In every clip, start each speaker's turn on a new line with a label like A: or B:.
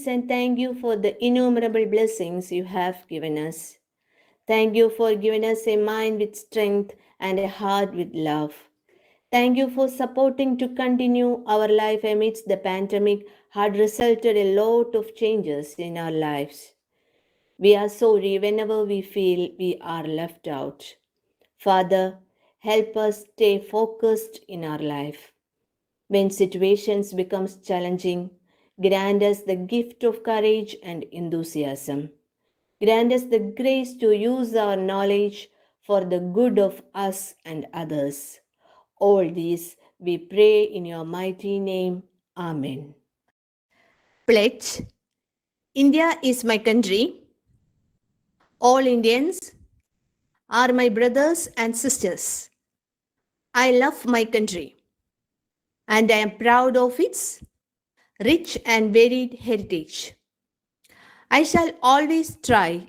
A: and thank you for the innumerable blessings you have given us. Thank you for giving us a mind with strength and a heart with love. Thank you for supporting to continue our life amidst the pandemic had resulted a lot of changes in our lives. We are sorry whenever we feel we are left out. Father, help us stay focused in our life. When situations become challenging, grant us the gift of courage and enthusiasm. Grant us the grace to use our knowledge for the good of us and others. All these we pray in your mighty name. Amen. Pledge. India is my country. All Indians are my brothers and sisters. I love my country and I am proud of its rich and varied heritage. I shall always try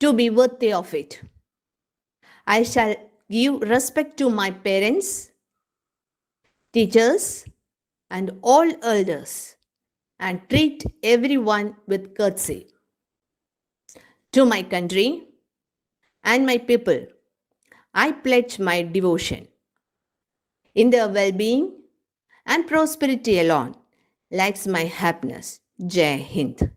A: to be worthy of it. I shall give respect to my parents, teachers, and all elders and treat everyone with courtesy. To my country and my people, I pledge my devotion. In their well-being and prosperity alone lies my happiness. Jai Hind.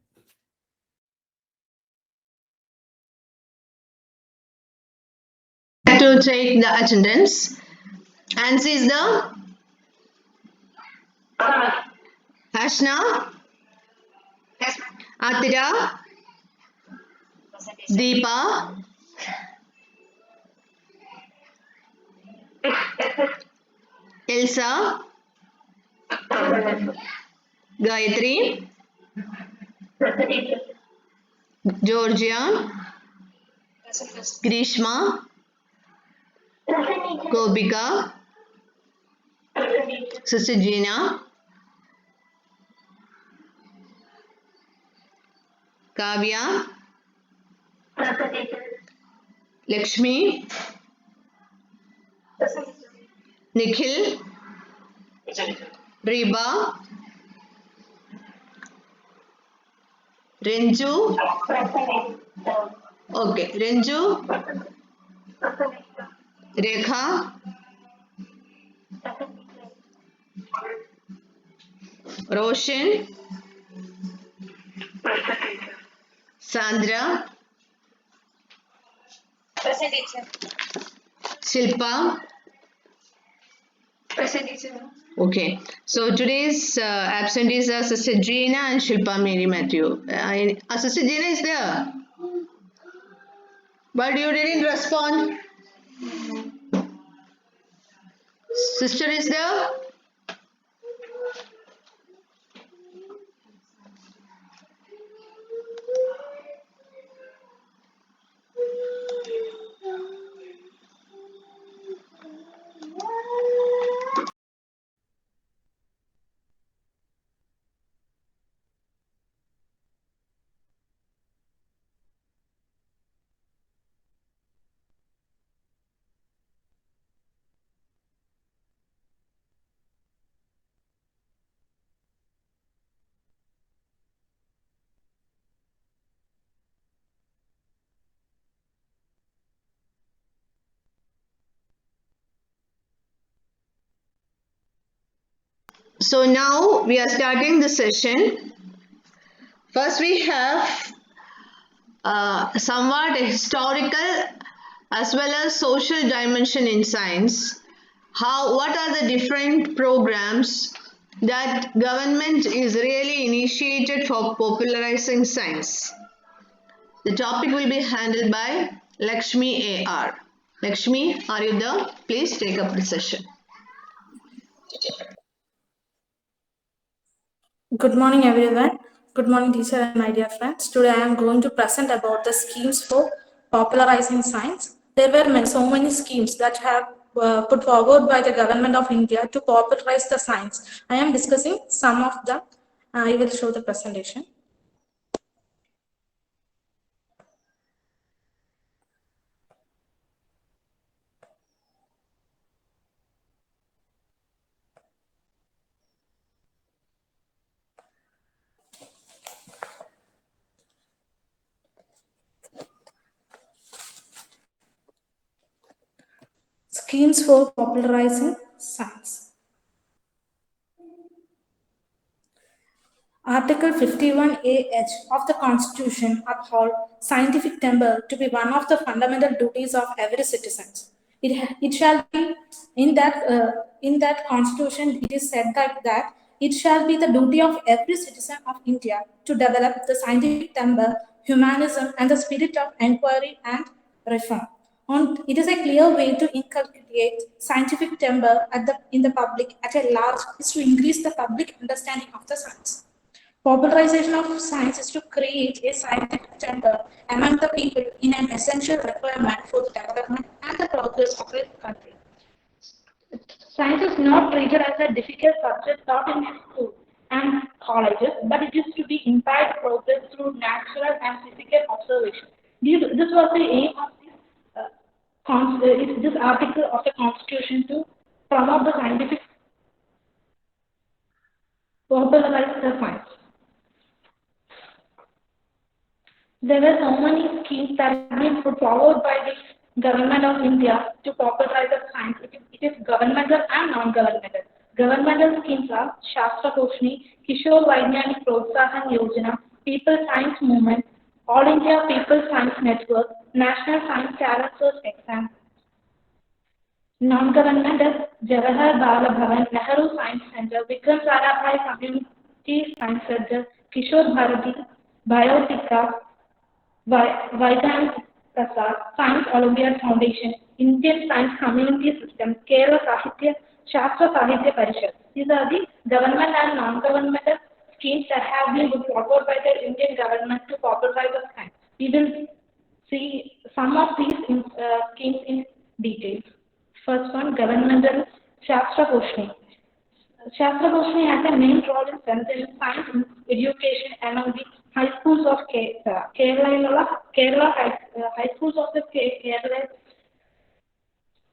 B: To take the attendance. Nancy is the Ashna, Atira, Deepa, Elsa, Gayatri, Georgia, Grishma, Gobika, Sister Gina, Kavya, Lakshmy, Nikhil, Reba, Renju, okay, Renju, Rekha, Roshan, Sandra, Shilpa. Okay, so today's absentees are Sister Gina and Shilpa Mary Matthew. Sister Gina is there, but you didn't respond. Sister is there? So now we are starting the session. First we have somewhat historical as well as social dimension in science. What are the different programs that government is really initiated for popularizing science? The topic will be handled by Lakshmy AR. Lakshmy, are you there? Please take up the session.
C: Good morning, everyone. Good morning, teacher and my dear friends. Today I am going to present about the schemes for popularizing science. There were so many schemes that have put forward by the government of India to popularize the science. I am discussing some of them. I will show the presentation. Schemes for popularizing science. Article 51A(h) of the Constitution uphold scientific timber to be one of the fundamental duties of every citizen. It shall be in that Constitution. It is said that it shall be the duty of every citizen of India to develop the scientific timber, humanism, and the spirit of inquiry and reform. It is a clear way to inculcate scientific timber in the public at a large is to increase the public understanding of the science. Popularization of science is to create a scientific center among the people in an essential requirement for the development and the progress of a country. Science is not treated as a difficult subject taught in school and colleges, but it is to be impaired progress through natural and physical observation. This was the aim of this article of the Constitution to promote the scientific popularize the science. There were so many schemes that have been put forward by the government of India to popularize the science. It is governmental and non-governmental. Governmental schemes are Shastra Koshni, Kishore Vaidyanik Protsahan Yojana, People Science Movement, All India People Science Network, National Science Talent Search Exam. Non-governmental Jawahar Bala Bhavan, Nehru Science Center, Vikram Sarabhai Community Science Center, Kishore Bharati, Biotica, Vaidyanik Prasad, Science Olympiad Foundation, Indian Science Community System, Kerala Sahitya, Shastra Sahitya Parishad. These are the government and non-governmental schemes that have been put forward by the Indian government to popularize the science. We will see some of these schemes in detail. First one, governmental Shastra Koshni. Shastra Koshni has a main role in strengthening science education among the high schools of Kerala high schools of the Kerala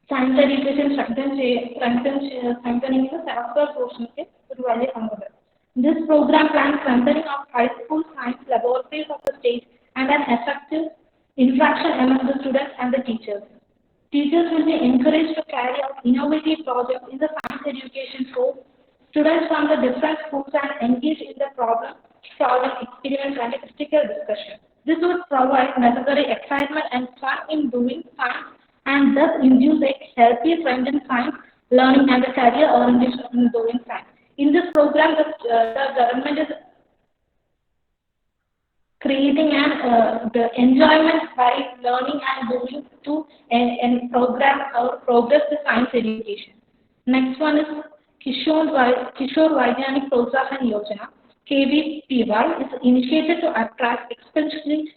C: science education strengthening the Shastra Koshni is very important. This program plans strengthening of high school science laboratories of the state and an effective interaction among the students and the teachers. Teachers will be encouraged to carry out innovative projects in the science education course. Students from the different schools and engage in the problem-solving experiments and critical discussion. This would provide necessary excitement and fun in doing science and thus induce a healthy trend in science learning and a career orientation in doing science. In this program, the government is creating the enjoyment by learning and doing to and program or progress the science education. Next one is Kishore Vaidyanik Protsahan Yojana, KVPY, is initiated to attract especially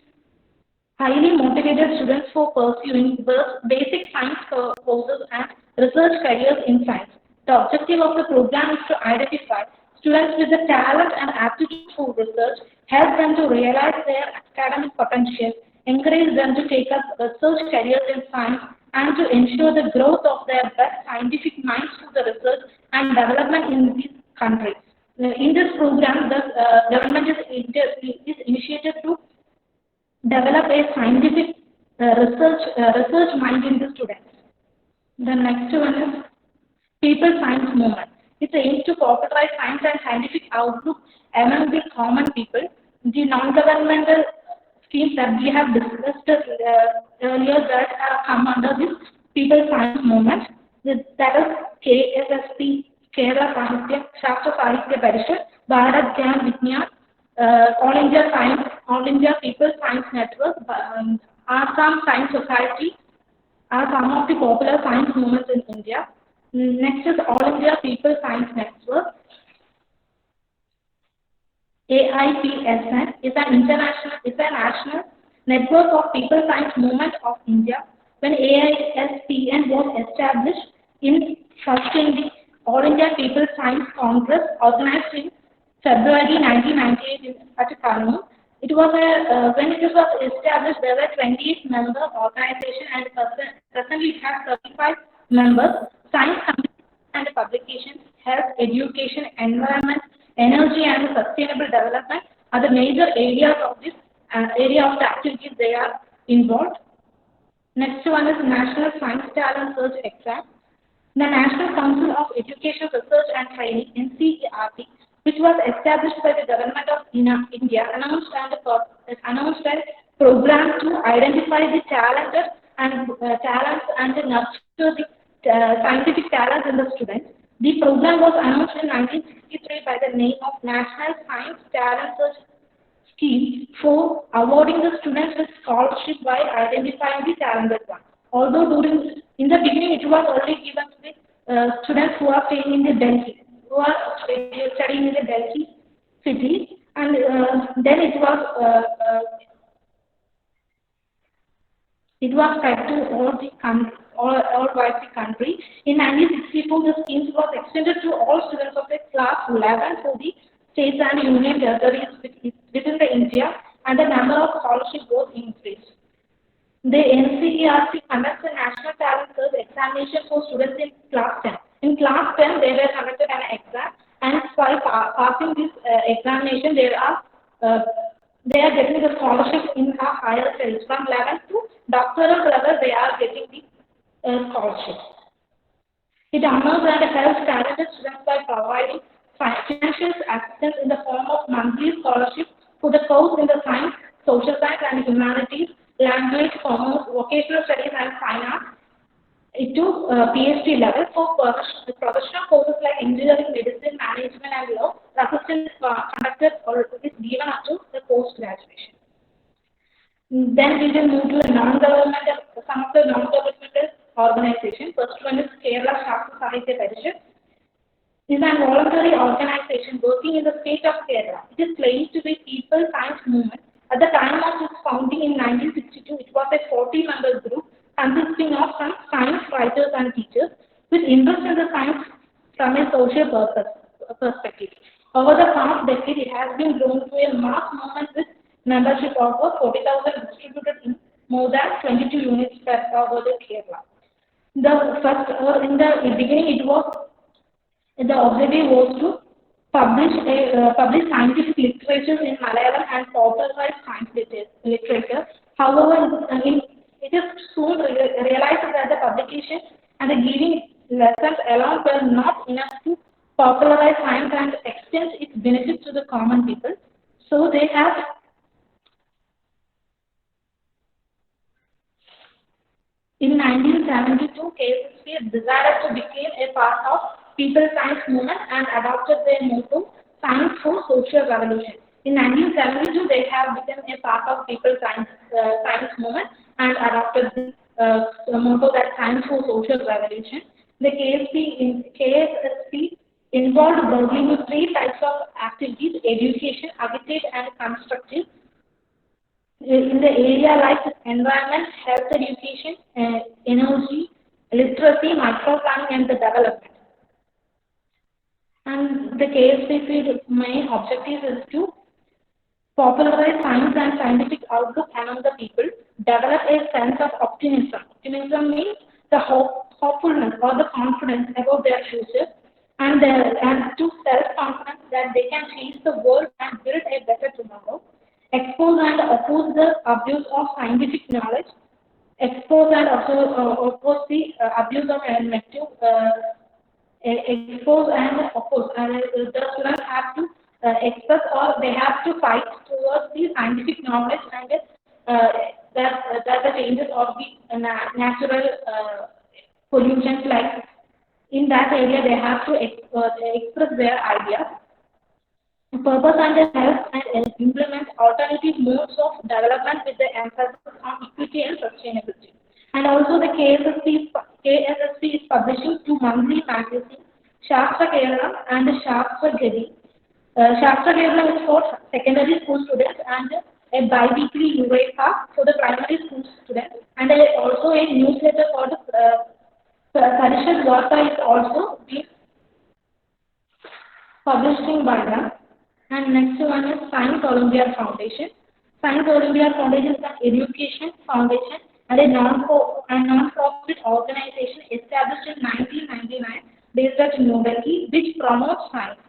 C: highly motivated students for pursuing basic science courses and research careers in science. The objective of the program is to identify students with the talent and aptitude for research, help them to realize their academic potential, encourage them to take up research careers in science, and to ensure the growth of their best scientific minds through the research and development in these countries. In this program, the government is initiated to develop a scientific research mind in the students. The next one is People Science Movement. It aims to popularize science and scientific outlook among the common people. The non-governmental schemes that we have discussed earlier that come under this People Science Movement. That is KSSP, Kerala Sahitya, Shastra Sahitya Parishad, Bharat Gyan Vignan, All India Science, All India People Science Network, Assam Science Society are some of the popular science movements in India. Next is All India People Science Network. AIPSN is a national network of people science movement of India. When AISPN was established in the All India People Science Congress organized in February 1998 at Kannur. It was when it was established, there were 28 member organization and presently it has 35 members. Science communication and publications, health, education, environment, energy and sustainable development are the major areas of this area of the activities they are involved. Next one is National Science Talent Search Exam. The National Council of Education Research and Training (NCERT), which was established by the government of India, announced a program to identify the talents and nurture the scientific talents in the students. The program was announced in 1963 by the name of National Science Talent Search scheme for awarding the students with scholarship while identifying the talented ones. Although in the beginning it was only given to the students who are staying in the Delhi, who are studying in the Delhi city, and then it was spread to all over the country. In 1964, the scheme was extended to all students of the class 11 for the states and union territories within the India, and the number of scholarships was increased. The NCERT conducts a national talent search examination for students in class 10. In class 10, they were conducted an exam, and while passing this examination, uh, they are getting the scholarship in a higher studies. From 11 to doctoral level, they are getting the scholarship. It honors and helps talented students by providing financial assistance in the form of monthly scholarships for the course in the science, social science and humanities, language, commerce, vocational studies and fine arts to PhD level for professional courses like engineering, medicine, management and law. The assistance is conducted or is given up to the post graduation. Then we will move to the non-governmental, some of the non-governmental organizations. First one is Kerala Shastra Sahitya Parishad. It is a voluntary organization working in the state of Kerala. It is claimed to be People Science Movement. At the time of its founding in 1962, it was a 40-member group consisting of some science writers and teachers with interest in the science from a social perspective. Over the past decade, it has been grown to a mass movement with membership of over 40,000 distributed in more than 22 units spread over the Kerala. In the beginning, the objective was to publish scientific literature in Malayalam and popularize science literature. However, it is soon realized that the publication and the giving lessons alone were not enough to popularize science and extend its benefits to the common people. So they have in 1972, KSSP decided to become a part of People Science Movement and adopted their motto, Science for Social Revolution. In 1972, they have become a part of People Science Movement and adopted the motto that Science for Social Revolution. The KSSP involved broadly with three types of activities: education, agitate, and constructive in the area like environment, health education, energy, literacy, microplanning, and the development. And the KSP's main objective is to popularize science and scientific outlook among the people, develop a sense of optimism. Optimism means the hopefulness or the confidence about their future, and to self-confidence that they can change the world and build a better tomorrow. Expose and oppose the abuse of scientific knowledge. Expose and also oppose the abuse of normative. Expose and oppose. The students have to express or they have to fight towards the scientific knowledge and that the changes of the natural pollutions, like in that area they have to express their ideas. Purpose and help and implement alternative modes of development with the emphasis on equity and sustainability. And also the KSSP is publishing two monthly magazines, Shastra Kerala and Shastra Gedi. Shastra Kerala is for secondary school students and a bi-weekly Eureka for the primary school students, and also a newsletter for the Parishad Varta is also being publishing by them. And next one is Science Olympiad Foundation. Science Olympiad Foundation is an education foundation and a non-profit organization established in 1999 based at New Delhi, which promotes science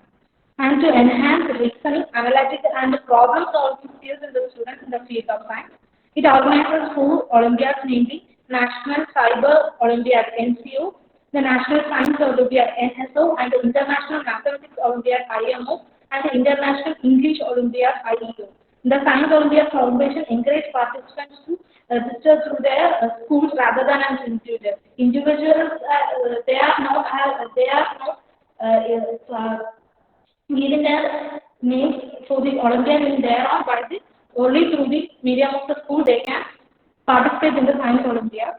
C: and to enhance reasoning, analytical, and problem-solving skills in the students in the field of science. It organizes 4 Olympiads, namely National Cyber Olympiad (NCO), the National Science Olympiad (NSO) and the International Mathematics Olympiad (IMO) and the International English Olympiad (IEO). The Science Olympiad Foundation encouraged participants to register through their schools rather than as individuals. Individuals they are now giving their names for the Olympiad in there on, but only through the medium of the school they can participate in the Science Olympiad.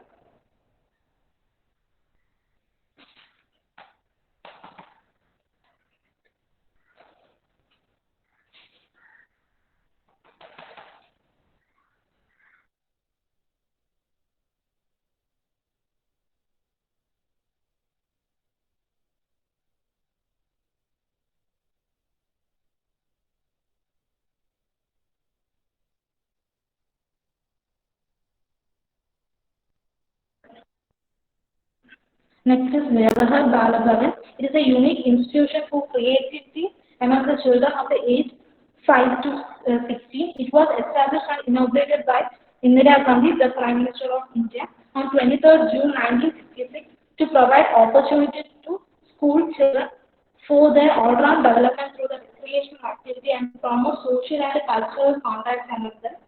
C: Next is Vyavahar Balabhavan. It is a unique institution for creativity among the children of the age 5 to 16. It was established and inaugurated by Indira Gandhi, the Prime Minister of India, on 23rd June 1966 to provide opportunities to school children for their all-round development through the recreational activity and promote social and cultural contacts among them,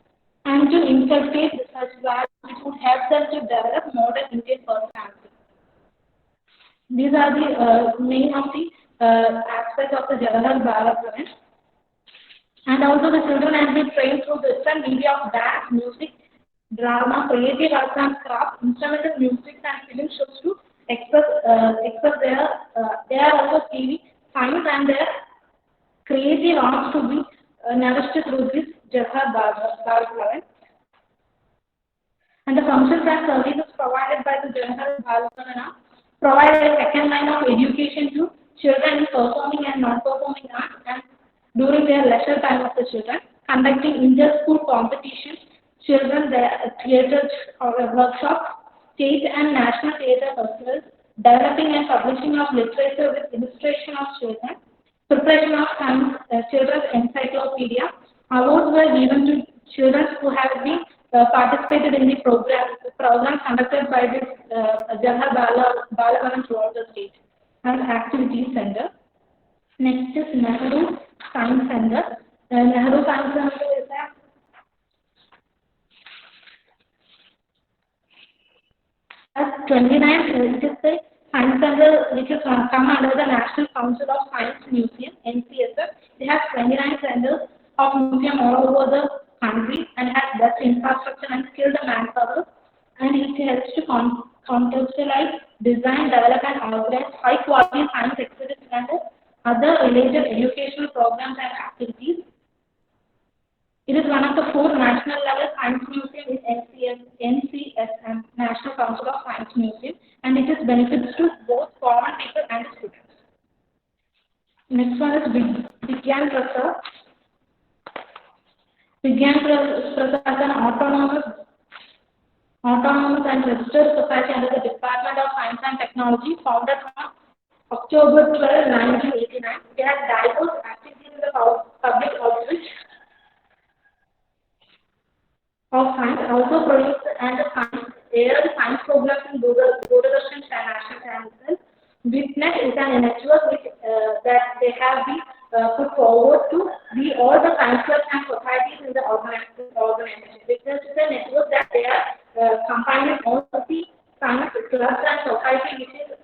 C: and to inculcate such values which would help them to develop modern Indian personality. These are the main of the aspects of the Jawaharlal Bharat. And also the children have been trained through different media of dance, music, drama, creative arts and craft, instrumental music and film shows to express their they are also TV, science and their creative arts to be nourished through this Jawaharlal Bharat. And the functions and services provided by the Jawaharlal Bharat provide a second line of education to children in performing and non-performing arts and during their leisure time of the children, conducting inter-school competitions, children theatre workshops, state and national theatre festivals, developing and publishing of literature with illustration of children, preparation of science, children's encyclopedia. Awards were given to children who have been participated in the program conducted by this Jawaharlal Bharat throughout the state and activity center. Next is Nehru Science Center. Nehru Science Center is a 29. It is the Science Center which is come under the National Council of Science Museum (NCSF). It has 29 centers of museum all over the country and has best infrastructure and skilled manpower, and it helps to conceptualize, design, develop and organize high quality science exhibits and other related educational programs and activities. It is one of the 4 national level science museums in NCSM, National Council of Science Museum, and it is benefits to both common people and students. Next one is Vigyan Prasad. Vigyan Prasad is an autonomous and registered society under the Department of Science and Technology, founded on October 12, 1989. They have diverse activities in the public outreach of science, also produce and science programs in Doordarshan and national channels. Witness is a network which that they have been put forward to be all the science clubs and societies in the organization. Witness is a network that they are combining all of the science clubs and society which is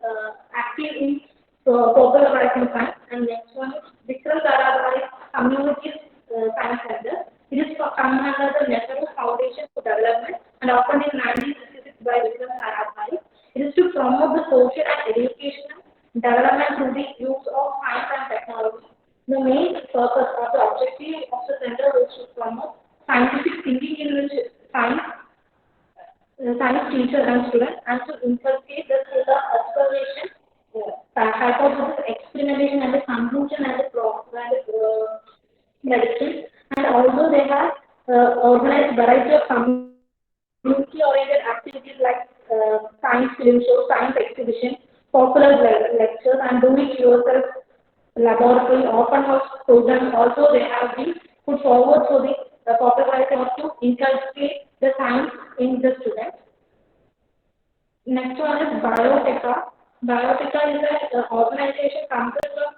C: active in popularizing science. And next one is Vikram Sarabhai Community Science Center. It is come under the Nehru Foundation for Development and opened in 1966 by Vikram Sarabhai. It is to promote the social and educational development through the use of science and technology. The main purpose or the objective of the center is to promote scientific thinking in which science teacher and students, and to inculcate the skill of observation, hypothesis, experimentation, and the conclusion and the prediction. And also they have organized variety of community-oriented activities like science film shows, science exhibition, popular lectures, and do-it-yourself laboratory, open house programs. Also they have been put forward for the popularizing to inculcate the science in the students. Next one is Biotech. Biotica is an organization consist of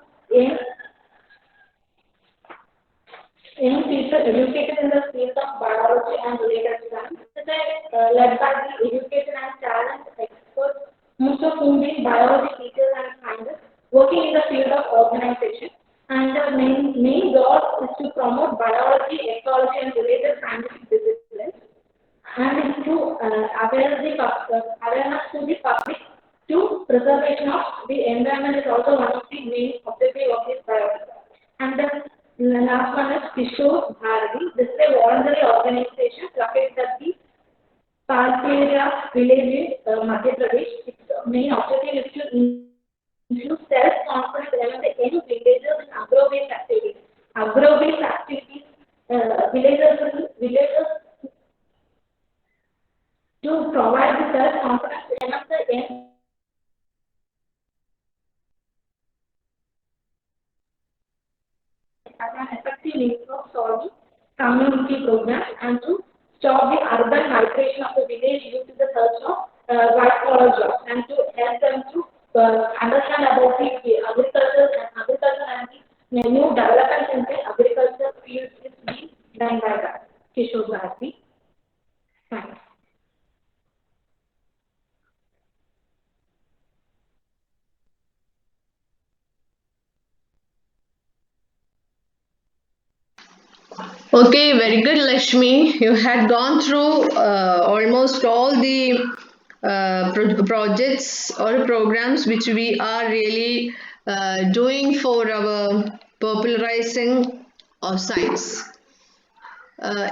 C: young people educated in the field of biology and related science. It is led by the education and talent experts, most of whom being biology teachers and scientists working in the field of organization. And the main goal is to promote biology, ecology, and related scientific disciplines, and is to awareness to the public to preservation of the environment is also one of the main objective of this biology. And the last one is Kishore Bharati. This is a voluntary organization located at the Palperia village in Madhya Pradesh. Its main objective is to infuse self-confidence among the young villagers in agro-based activities. Agro-based activities, villagers to provide the self-confidence among the young as an effective means of solving community programs and to stop the urban migration of the village youth to the search of white collar jobs and to help them to understand about the agriculture and the new developments in the agriculture field is being done by that. Kishore Bharati. Thanks.
B: Okay, very good, Lakshmi. You had gone through almost all the projects or programs which we are really doing for our popularizing of science.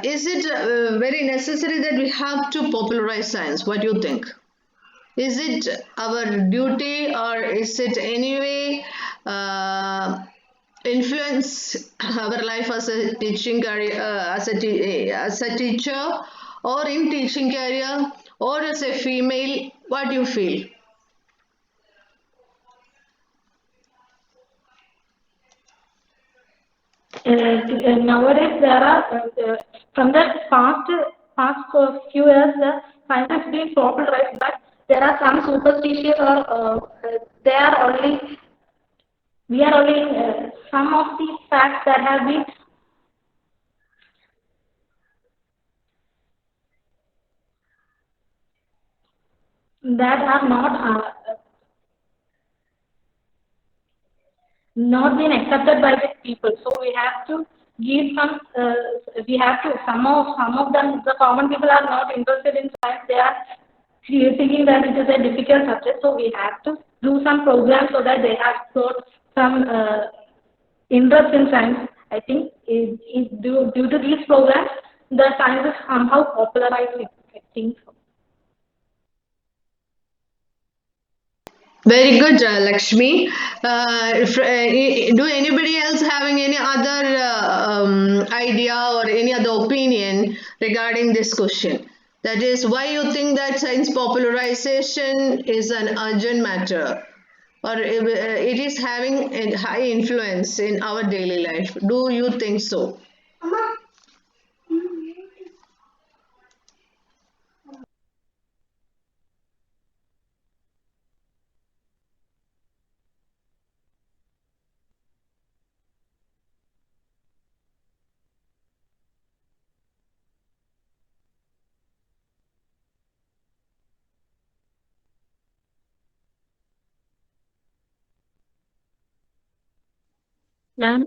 B: Is it very necessary that we have to popularize science? What do you think? Is it our duty or is it anyway influence our life as a teaching career, as a teacher or in teaching career or as a female? What do you feel?
C: Nowadays there are from the past few years the science has been popularized, but there are some superstitious or they are only we are only some of the facts that have been that are not been accepted by the people. So we have to give some. We have to some of them. The common people are not interested in science. They are thinking that it is a difficult subject. So we have to do some programs so that they have got some interest in science. I think due to these programs, the science is somehow popularized. I think so.
B: Very good, Lakshmi. Do anybody else having any other idea or any other opinion regarding this question? That is, why you think that science popularization is an urgent matter, or it is having a high influence in our daily life? Do you think so?
D: Ma'am,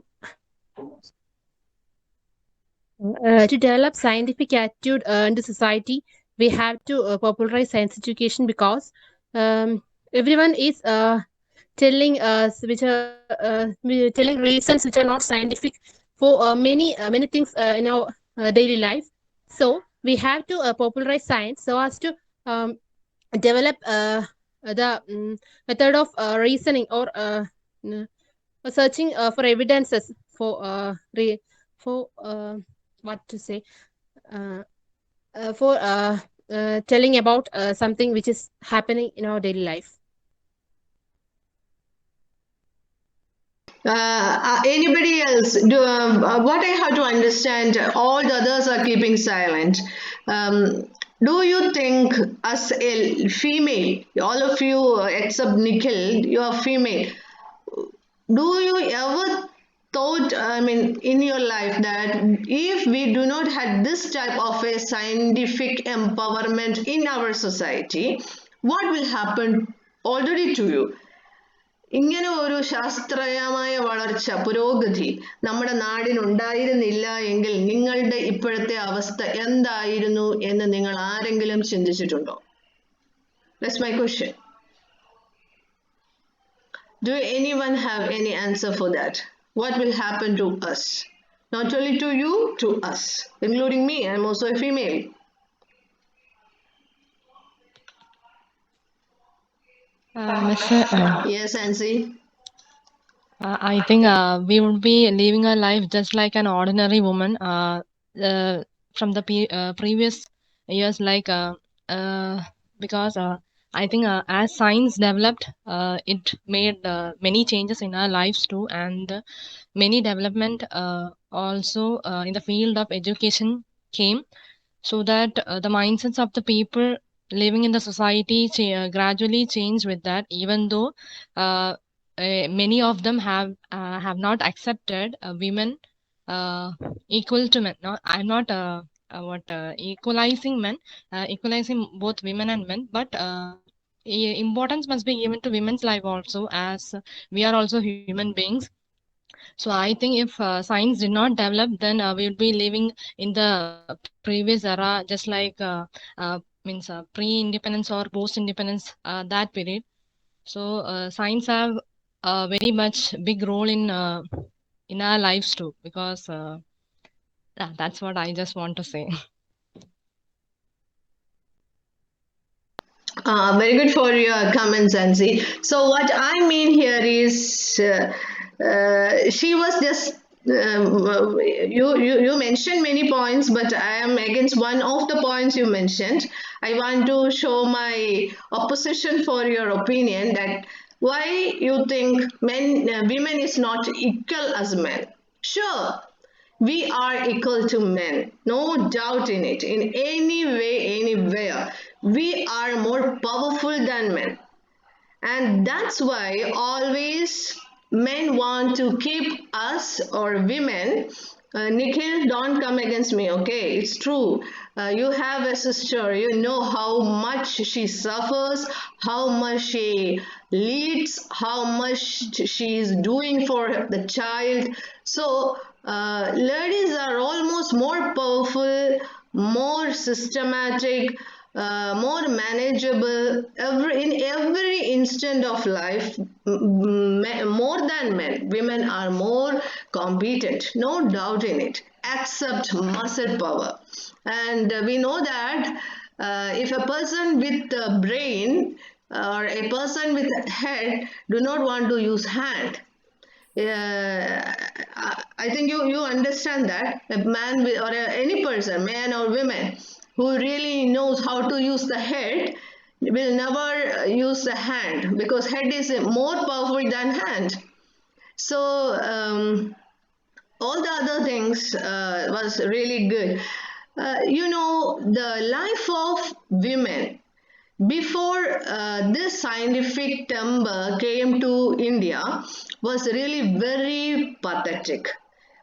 D: to develop scientific attitude in the society, we have to popularize science education because everyone is telling us telling reasons which are not scientific for many things in our daily life. So we have to popularize science so as to um, develop the method of reasoning or searching for evidences for what to say uh, for telling about something which is happening in our daily life.
B: Anybody else? What I have to understand, all the others are keeping silent. Do you think, as a female, all of you except Nikhil, you are female, do you ever thought, I mean, in your life that if we do not have this type of a scientific empowerment in our society, what will happen already to you? ഇങ്ങനെ ഒരു ശാസ്ത്രീയമായ വളർച്ച പുരോഗതി നമ്മുടെ നാടിനുണ്ടായിരുന്നില്ല എങ്കിൽ നിങ്ങളുടെ ഇപ്പോഴത്തെ അവസ്ഥ എന്തായിരുന്നു എന്ന് നിങ്ങൾ ആരെങ്കിലും ചിന്തിച്ചിട്ടുണ്ടോ? That's my question. Do anyone have any answer for that? What will happen to us? Not only to you, to us, including me. I'm also a female.
E: Miss,
B: Yes, Nancy.
E: I think we would be living our life just like an ordinary woman. From the previous years, like because I think as science developed, it made many changes in our lives too, and many development also in the field of education came, so that the mindsets of the people living in the society gradually change with that, even though many of them have not accepted women equal to men. No, I'm not what equalizing men, equalizing both women and men, but importance must be given to women's life also, as we are also human beings. So I think if science did not develop, then we would be living in the previous era, just like means pre-independence or post-independence, that period. So science have a very much big role in our lives too, because yeah, that's what I just want to say.
B: Very good for your comments, Ansi. So what I mean here is, she was just you mentioned many points, but I am against one of the points you mentioned. I want to show my opposition for your opinion that why you think women is not equal as men. Sure, we are equal to men, no doubt in it. In any way, anywhere, we are more powerful than men. And that's why always men want to keep us or women. Nikhil, don't come against me, okay? It's true. You have a sister, you know how much she suffers, how much she leads, how much she is doing for the child. So, ladies are almost more powerful, more systematic, more manageable in every instant of life, more than men. Women are more competent, no doubt in it, except muscle power. And we know that if a person with a brain or a person with a head do not want to use hand, I think you understand that a man or any person, man or women, who really knows how to use the head will never use the hand, because head is more powerful than hand. So all the other things was really good. The life of women before this scientific term came to India was really very pathetic.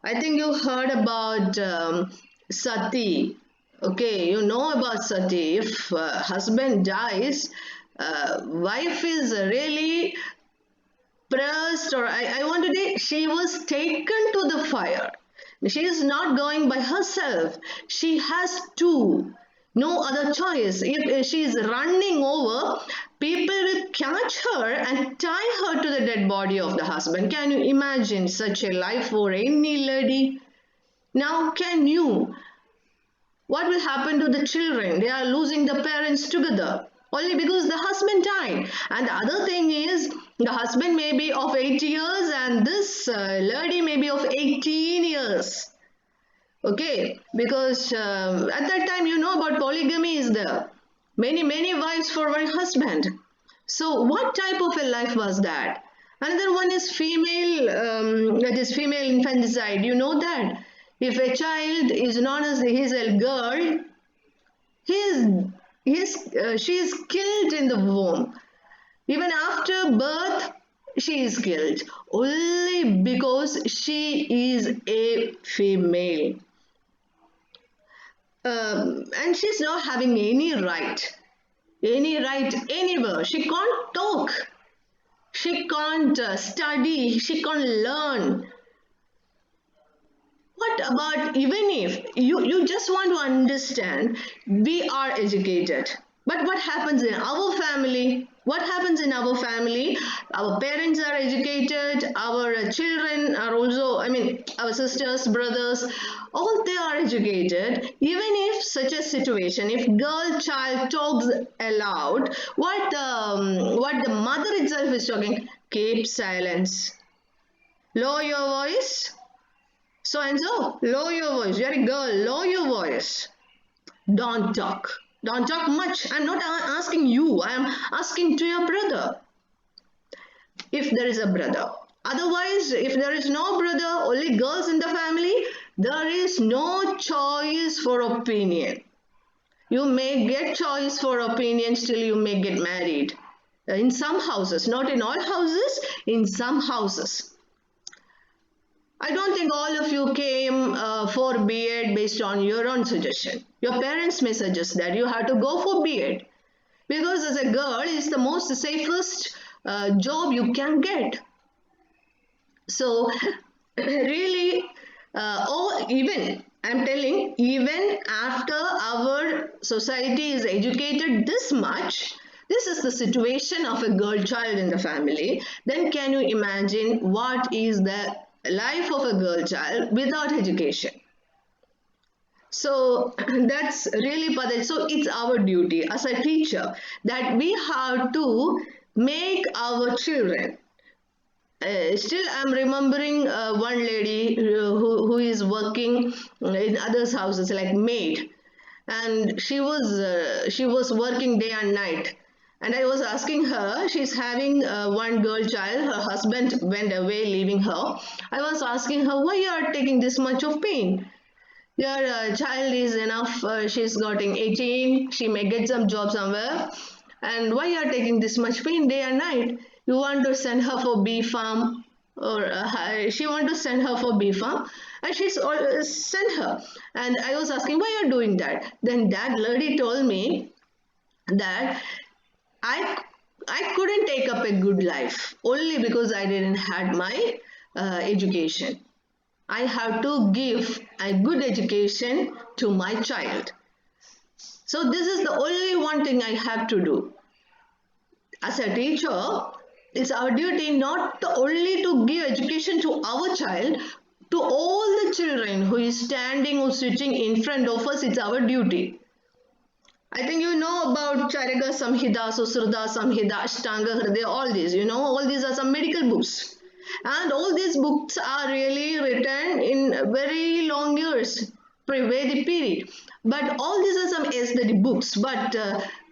B: I think you heard about sati. Okay, you know about sati. If husband dies, wife is really pressed, or I want to say she was taken to the fire. She is not going by herself. She has to. No other choice. If she is running over, people will catch her and tie her to the dead body of the husband. Can you imagine such a life for any lady? Now, can you? What will happen to the children? They are losing the parents together only because the husband died. And the other thing is, the husband may be of 8 years and this lady may be of 18 years. Okay, because at that time, you know about polygamy is there. Many wives for one husband. So what type of a life was that? Another one is female, that is female infanticide. You know that if a child is known as he's a girl, she is killed in the womb. Even after birth, she is killed only because she is a female. And she's not having any right anywhere. She can't talk, she can't study, she can't learn. What about, even if you just want to understand, we are educated, but what happens in our family? What happens in our family? Our parents are educated, our children are also, I mean, our sisters, brothers, all they are educated. Even if such a situation, if girl child talks aloud, what the mother itself is talking, keep silence, lower your voice, so and so, lower your voice. You're a girl, lower your voice. Don't talk. Don't talk much. I'm not asking you, I'm asking to your brother, if there is a brother. Otherwise, if there is no brother, only girls in the family, there is no choice for opinion. You may get choice for opinion, still you may get married. In some houses, not in all houses, in some houses. I don't think all of you came for B.Ed based on your own suggestion. Your parents may suggest that you have to go for B.Ed because as a girl, it's the most safest job you can get. So really, or even, I'm telling, even after our society is educated this much, this is the situation of a girl child in the family, then can you imagine what is the life of a girl child without education? So that's really pathetic. So it's our duty as a teacher that we have to make our children. Still, I'm remembering one lady who is working in others' houses like maid, and she was working day and night. And I was asking her, she's having one girl child. Her husband went away, leaving her. I was asking her, why you are taking this much of pain? Your child is enough. She's getting 18. She may get some job somewhere. And why you are taking this much pain day and night? You want to send her for B farm, or she want to send her for B farm, and she's sent her. And I was asking, why you are doing that? Then that lady told me that I I couldn't take up a good life only because I didn't had my education. I have to give a good education to my child. So this is the only one thing I have to do. As a teacher, it's our duty not only to give education to our child, to all the children who is standing or sitting in front of us, it's our duty. I think you know about Charaka Samhita, Susruta Samhita, Ashtanga Hridaya, all these. You know, all these are some medical books. And all these books are really written in very long years, Vedic period. But all these are some aesthetic books. But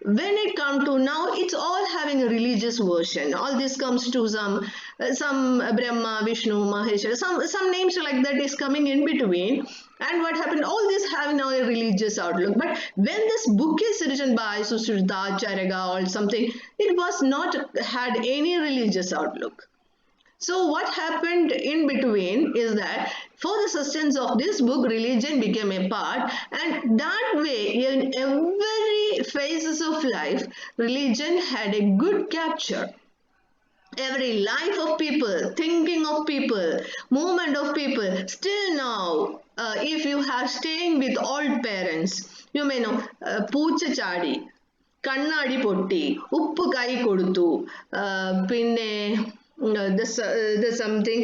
B: when it comes to now, it's all having a religious version. All this comes to some Brahma, Vishnu, Maheshwara, some names like that is coming in between. And what happened? All this have now a religious outlook. But when this book is written by Susruta, Charaga, or something, it was not had any religious outlook. So what happened in between is that for the sustenance of this book, religion became a part, and that way in every phases of life, religion had a good capture. Every life of people, thinking of people, movement of people. Still now, if you have staying with old parents, you may know പൂച്ച ചാടി കണ്ണാടി പൊട്ടി ഉപ്പ് കൈ കൊടുത്തു പിന്നെ there's something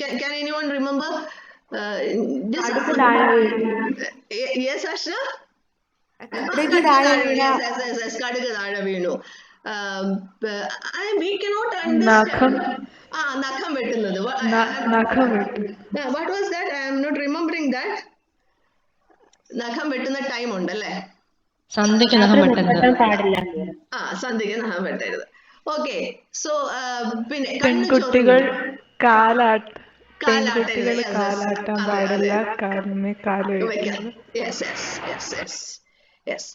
B: can anyone remember this
A: കടുക് താഴെ വീണു.
B: yes Ashna
A: കടുക് താഴെ വീണ
B: yes കടുക് താഴെ വീണു we cannot
C: നഖം
B: understand നഖം വെട്ടുന്നത്
C: നഖം വെട്ടി
B: what was that I am not remembering that നഖം വെട്ടുന്ന ടൈം ഉണ്ടല്ലേ
E: സന്ധ്യക്ക് നഖം വെട്ടരുത്.
A: പാടില്ല.
B: സന്ധ്യക്ക് നഖം വെട്ടരുത്. ഓക്കെ സോ പിന്നെ
C: പെൺകുട്ടികൾ
B: കാലാട്ടല്ലേ?
F: പെൺകുട്ടികൾ
B: Yes, yes.
F: കാലാട്ടാൻ
B: അതെ അതെ.
F: പാടില്ല, കാരണമേ കാല്
B: വെക്കാൻ.
F: വെക്കുന്നത്.
B: Yes yes yes yes yes.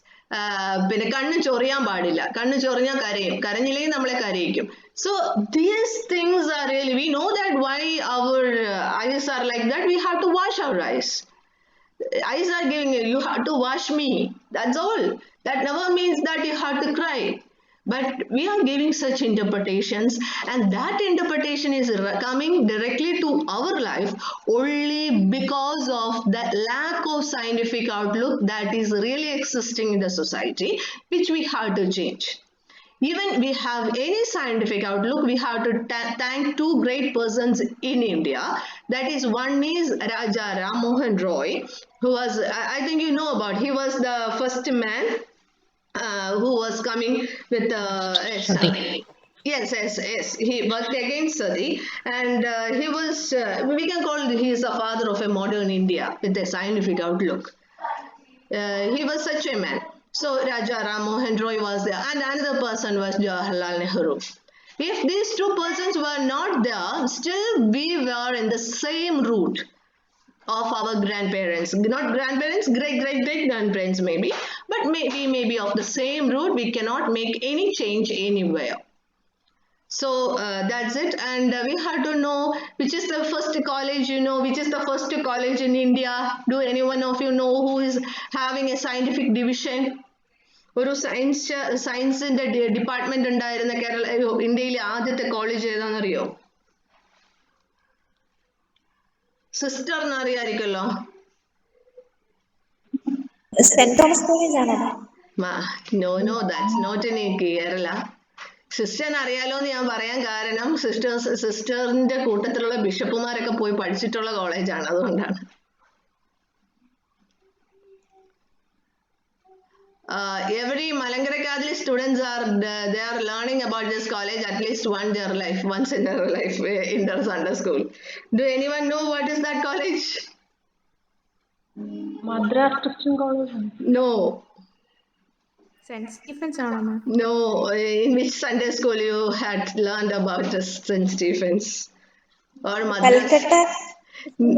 B: പിന്നെ കണ്ണ് ചൊറിയാൻ പാടില്ല. കണ്ണ് ചൊറിഞ്ഞാൽ കരയും. കരഞ്ഞില്ലെങ്കിൽ നമ്മളെ കരയിക്കും. So these things are really, we know that why our eyes are like that. We have to wash our eyes. Eyes are giving you have to wash me. That's all. That never means that you have to cry. But we are giving such interpretations, and that interpretation is coming directly to our life only because of the lack of scientific outlook that is really existing in the society, which we have to change. Even we have any scientific outlook, we have to thank two great persons in India. That is, one is Raja Ram Mohan Roy, who was, I think you know about, he was the first man who was coming with
E: Sati.
B: yes, yes, yes. He worked against Sati, and he was, we can call, he is the father of a modern India with a scientific outlook. He was such a man. So Raja Ram Mohan Roy was there, and another person was Jawaharlal Nehru. If these two persons were not there, still we were in the same route of our grandparents. Not grandparents, great grandparents maybe, but maybe of the same route. We cannot make any change anywhere. So that's it, and we have to know which is the first college, which is the first college in India. Do any one of you know who is having a scientific division? ഒരു സയൻസിന്റെ department ഉണ്ടായിരുന്ന ഇന്ത്യയിലെ ആദ്യത്തെ college ഏതാണെന്നറിയോ? സിസ്റ്ററിന് അറിയാമായിരിക്കുമല്ലോ.
G: Saint Thomas college ആണോ?
B: No, that's not in Kerala. സിസ്റ്ററിന് അറിയാലോ എന്ന് ഞാൻ പറയാൻ കാരണം സിസ്റ്ററിന്റെ കൂട്ടത്തിലുള്ള ബിഷപ്പുമാരൊക്കെ പോയി പഠിച്ചിട്ടുള്ള കോളേജാണ്, അതുകൊണ്ടാണ്. Every Malankara Catholic students they are learning about this college at least once in their life in their Sunday school. Do anyone know what is that college?
F: Madras Christian college.
B: No.
C: Saint Stephen's ആണോ?
B: No. In which Sunday school you had learned about St. Stephen's or Madras?
G: Calcutta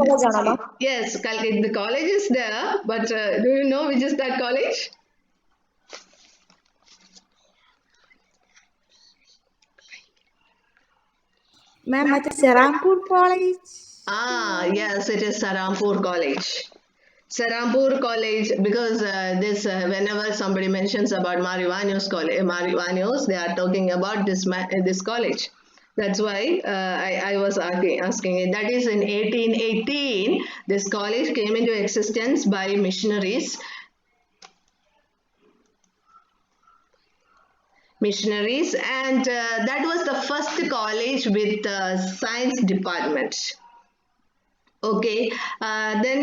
G: college ആണോ?
B: Yes, the college is there, but do you know which is that college?
G: മാം മറ്റേ Serampore college.
B: Yes, it is Sarampur College. Sarampur College, because this whenever somebody mentions about Marivanyo's college, Marivanyo's, they are talking about this college. That's why I was asking it. That is in 1818, this college came into existence by missionaries. And that was the first college with science department. Okay, then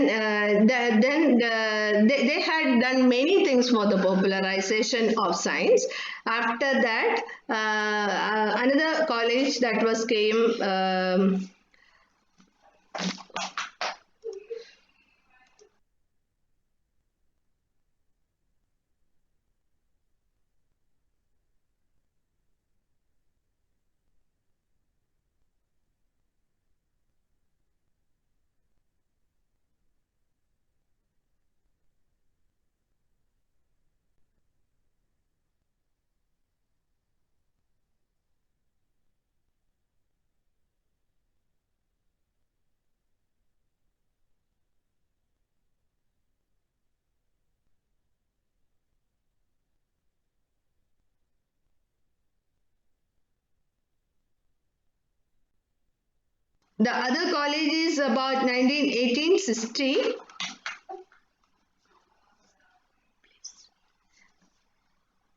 B: they had done many things for the popularization of science. After that, another college that was came. The other college is about 1860.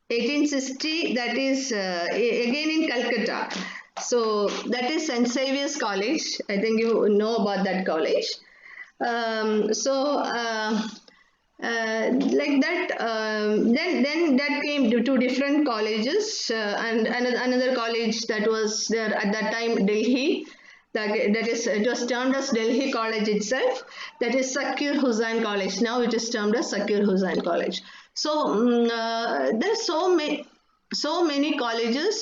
B: 1860, that is again in Calcutta. So that is St. Saviour's College. I think you know about that college. Like that, then that came to two different colleges, and another college that was there at that time, Delhi. That is, it was termed as Delhi College itself. That is Zakir Hussain College. Now it is termed as Zakir Hussain College. So there's so many colleges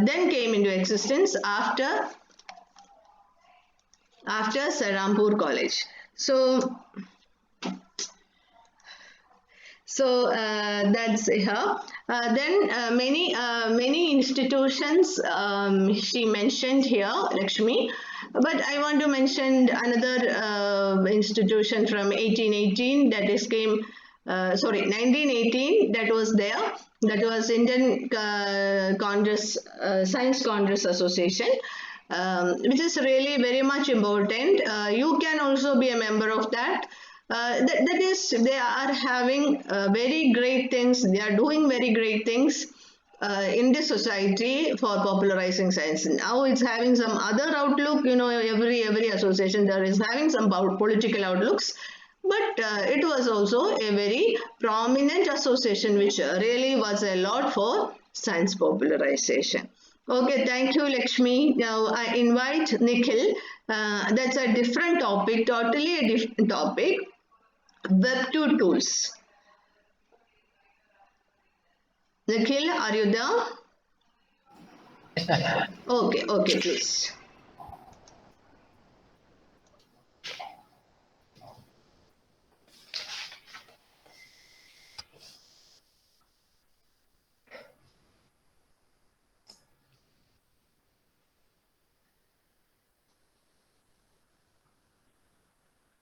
B: then came into existence after after Serampur College. So that's here. Then many institutions she mentioned here, Lakshmi. But I want to mention another institution from 1818 that is came. Sorry, 1918 that was there. That was Indian Congress Science Congress Association. Which is really very much important. You can also be a member of that. That is, they are having very great things. They are doing very great things in this society for popularizing science. Now it's having some other outlook. You know, every association there is having some political outlooks. But it was also a very prominent association which really was a lot for science popularization. Okay, thank you, Lakshmi. Now I invite Nikhil. That's a different topic, totally a different topic. Web2 tools. Nikhil, are you there?
H: Yes, ma'am.
B: Okay, please.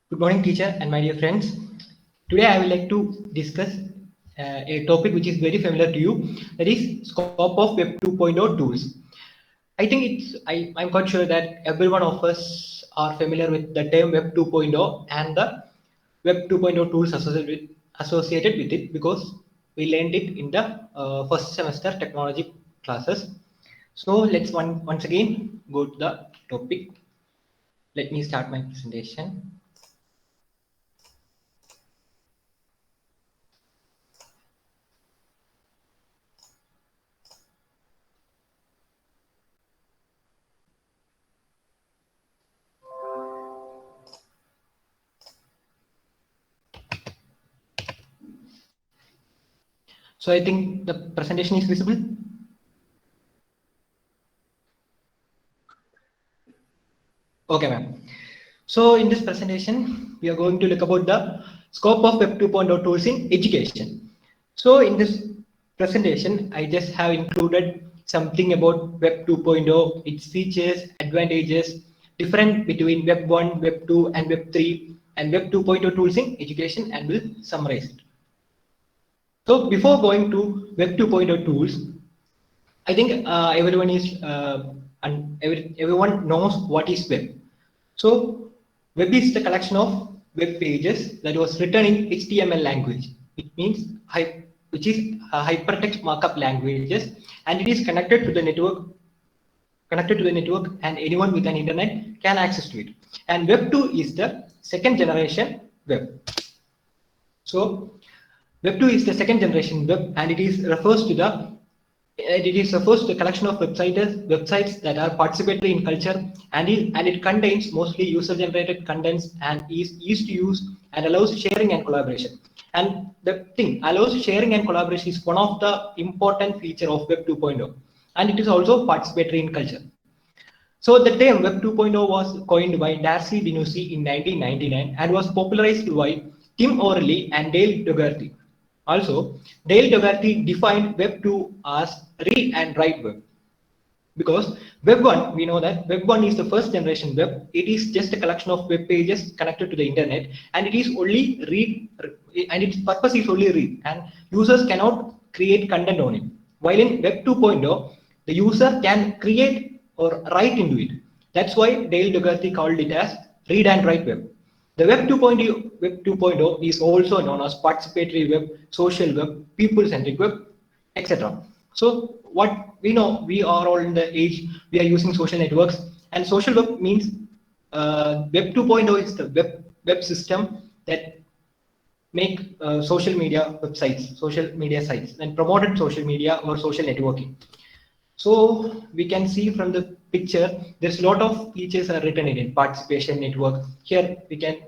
H: Good morning, teacher and my dear friends. Today I would like to discuss a topic which is very familiar to you, that is scope of Web 2.0 tools. I think I'm quite sure that every one of us are familiar with the term Web 2.0 and the Web 2.0 tools associated with it, because we learned it in the first semester technology classes. So let's once again go to the topic. Let me start my presentation. So I think the presentation is visible. Okay, ma'am. So in this presentation, we are going to look about the scope of Web 2.0 tools in education. So in this presentation, I just have included something about Web 2.0, its features, advantages, different between Web 1, Web 2, and Web 3, and Web 2.0 tools in education, and will summarize it. So before going to Web 2.0 tools, I think everyone is everyone knows what is web. So web is the collection of web pages that was written in HTML language, which means which is hypertext markup languages, and it is connected to the network. And anyone with an internet can access to it. And Web 2 is the second generation web. So Web 2 is the second generation web, and it refers to the collection of websites that are participatory in culture, and it contains mostly user-generated contents, and is easy to use and allows sharing and collaboration. And the thing allows sharing and collaboration is one of the important feature of Web 2.0, and it is also participatory in culture. So the term Web 2.0 was coined by Darcy Dinucci in 1999 and was popularized by Tim O'Reilly and Dale Dougherty. Also, Dale Dougherty defined Web 2 as read and write web. Because Web 1, we know that Web 1 is the first generation web. It is just a collection of web pages connected to the internet, and it is only read, and its purpose is only read, and users cannot create content on it. While in Web 2.0, the user can create or write into it. That's why Dale Dougherty called it as read and write web. The Web 2.0 is also known as participatory web, social web, people-centric web, etc. So what we know, we are all in the age, we are using social networks, and social web means Web 2.0 is the web system that make social media websites, social media sites, and promoted social media or social networking. So we can see from the picture, there's a lot of features are written in it, participation network. Here we can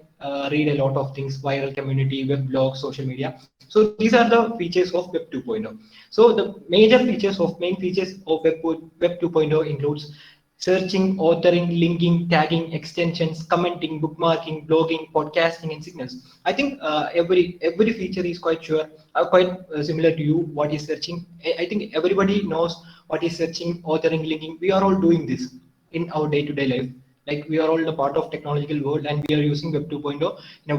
H: read a lot of things, viral community, web blog, social media. So these are the features of Web 2.0. So the main features of Web 2.0 includes searching, authoring, linking, tagging, extensions, commenting, bookmarking, blogging, podcasting, and signals. I think every feature is quite similar to you. What is searching? I think everybody knows what is searching, authoring, linking. We are all doing this in our day-to-day life. Like we are all a part of technological world, and we are using Web 2.0 in a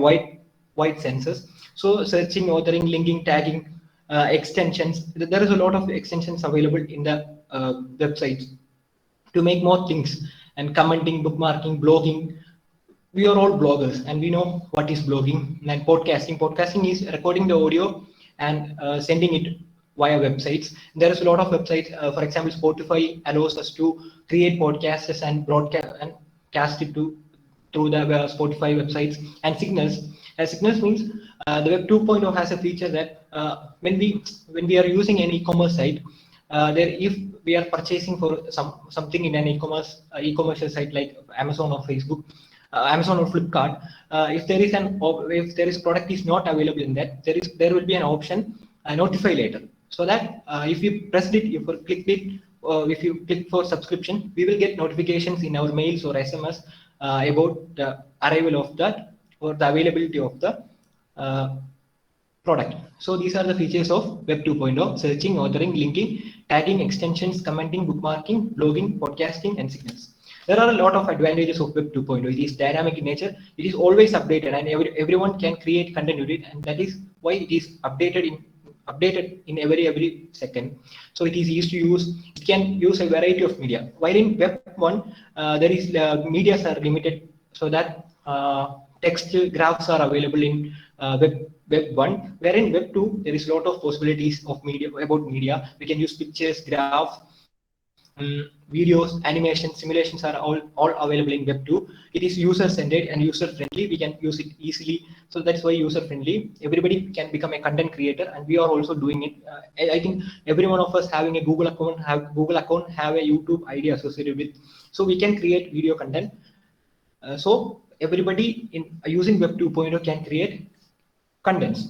H: wide senses. So searching, authoring, linking, tagging, extensions. There is a lot of extensions available in the websites to make more things, and commenting, bookmarking, blogging. We are all bloggers and we know what is blogging. And podcasting is recording the audio and sending it via websites. There is a lot of websites, for example Spotify allows us to create podcasts and broadcast and cast it to through the Spotify websites. And signals means the web 2.0 has a feature that when we are using an e-commerce site, there if we are purchasing for something in an e-commerce site like Amazon or Facebook, Amazon or Flipkart, if there is product is not available in that, there will be an option notify later, so that if you pressed it, if you click for subscription, we will get notifications in our mails or SMS about the arrival of that or the availability of the uh, product. So these are the features of Web 2.0: searching, authoring, linking, tagging, extensions, commenting, bookmarking, blogging, podcasting, and signals. There are a lot of advantages of Web 2.0. It is dynamic in nature. It is always updated, and everyone can create content with it, and that is why it is updated in every second. So it is easy to use. It can use a variety of media. While in Web 1, there is medias are limited, so that text graphs are available in Web 1, wherein Web 2 there is a lot of possibilities of media about media. We can use pictures, graphs, videos, animation, simulations are all available in Web 2. It is user centered and user friendly. We can use it easily, so that's why user friendly. Everybody can become a content creator, and we are also doing it. I think every one of us having a Google account, have a YouTube ID associated with, so we can create video content. So everybody in using Web 2.0 can create contents.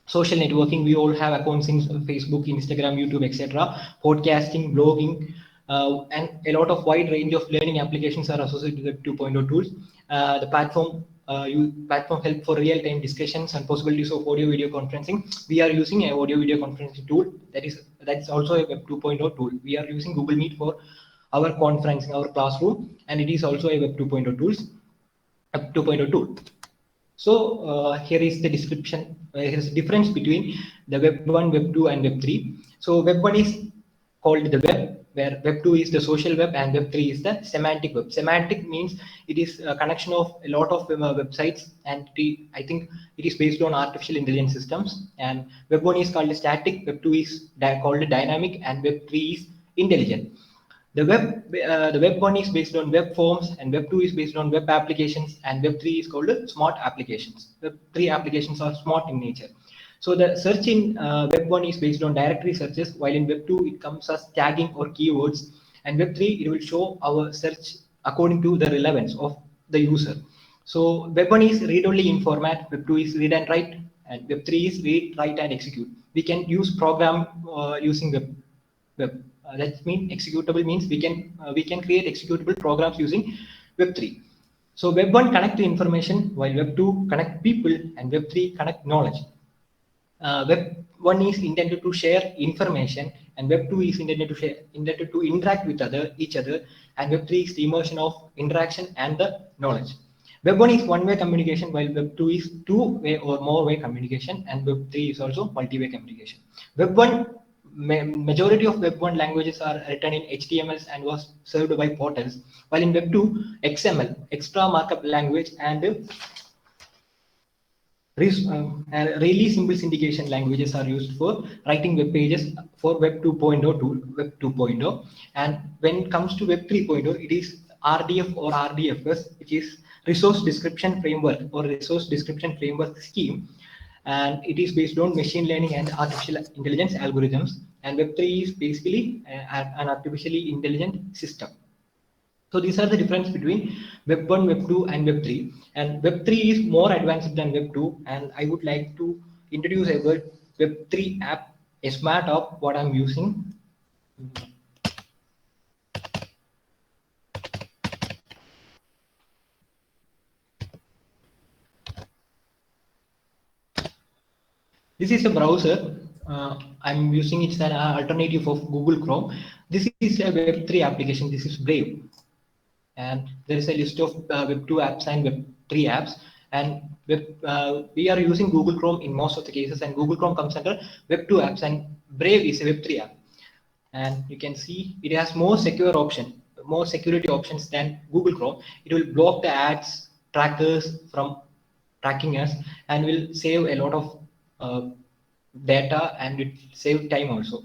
H: Social networking, we all have accounts in Facebook, Instagram, YouTube, etc. Podcasting, blogging, and a lot of wide range of learning applications are associated with 2.0 tools. The platform help for real-time discussions and possibilities of audio video conferencing. We are using an audio video conferencing tool that's also a Web 2.0 tool. We are using Google Meet for our conferencing, our classroom, and it is also a Web 2.0 tool. So here is the description. Here's the difference between the Web 1, Web 2, and Web 3. So Web 1 is called the web, where Web 2 is the social web, and Web 3 is the semantic web. Semantic means it is a connection of a lot of websites, and I think it is based on artificial intelligence systems. And Web 1 is called static, Web 2 is called dynamic, and Web 3 is intelligent. The web 1 is based on web forms, and Web 2 is based on web applications, and Web 3 is called smart applications. Web 3 applications are smart in nature. So the search in Web 1 is based on directory searches, while in Web 2 it comes as tagging or keywords, and Web 3 it will show our search according to the relevance of the user. So Web 1 is read-only in format, Web 2 is read and write, and Web 3 is read, write, and execute. We can use program using web. That means executable means we can create executable programs using Web 3. So Web 1 connect to information, while Web 2 connect people, and Web 3 connect knowledge. Web 1 is intended to share information, and Web 2 is intended to interact with each other, and Web 3 is the immersion of interaction and the knowledge. Web 1 is one-way communication, while Web 2 is two-way or more-way communication, and Web 3 is also multi-way communication. Web 1 majority of Web 1 languages are written in HTML and was served by portals, while in Web 2 XML, extra markup language, and really simple syndication languages are used for writing web pages for Web 2.0 to Web 2.0. And when it comes to Web 3.0, it is RDF or RDFS, which is Resource Description Framework or Resource Description Framework Scheme, and it is based on machine learning and artificial intelligence algorithms. And Web 3 is basically an artificially intelligent system. So these are the difference between Web 1, Web 2, and Web 3. And Web 3 is more advanced than Web 2. And I would like to introduce a Web 3 app, a smart app, what I'm using. This is a browser. I'm using it as an alternative of Google Chrome. This is a Web3 application. This is Brave, and there is a list of Web2 apps and Web3 apps. And we are using Google Chrome in most of the cases, and Google Chrome comes under Web2 apps, and Brave is a Web3 app. And you can see it has more security options than Google Chrome. It will block the ads trackers from tracking us, and will save a lot of data, and it save time also.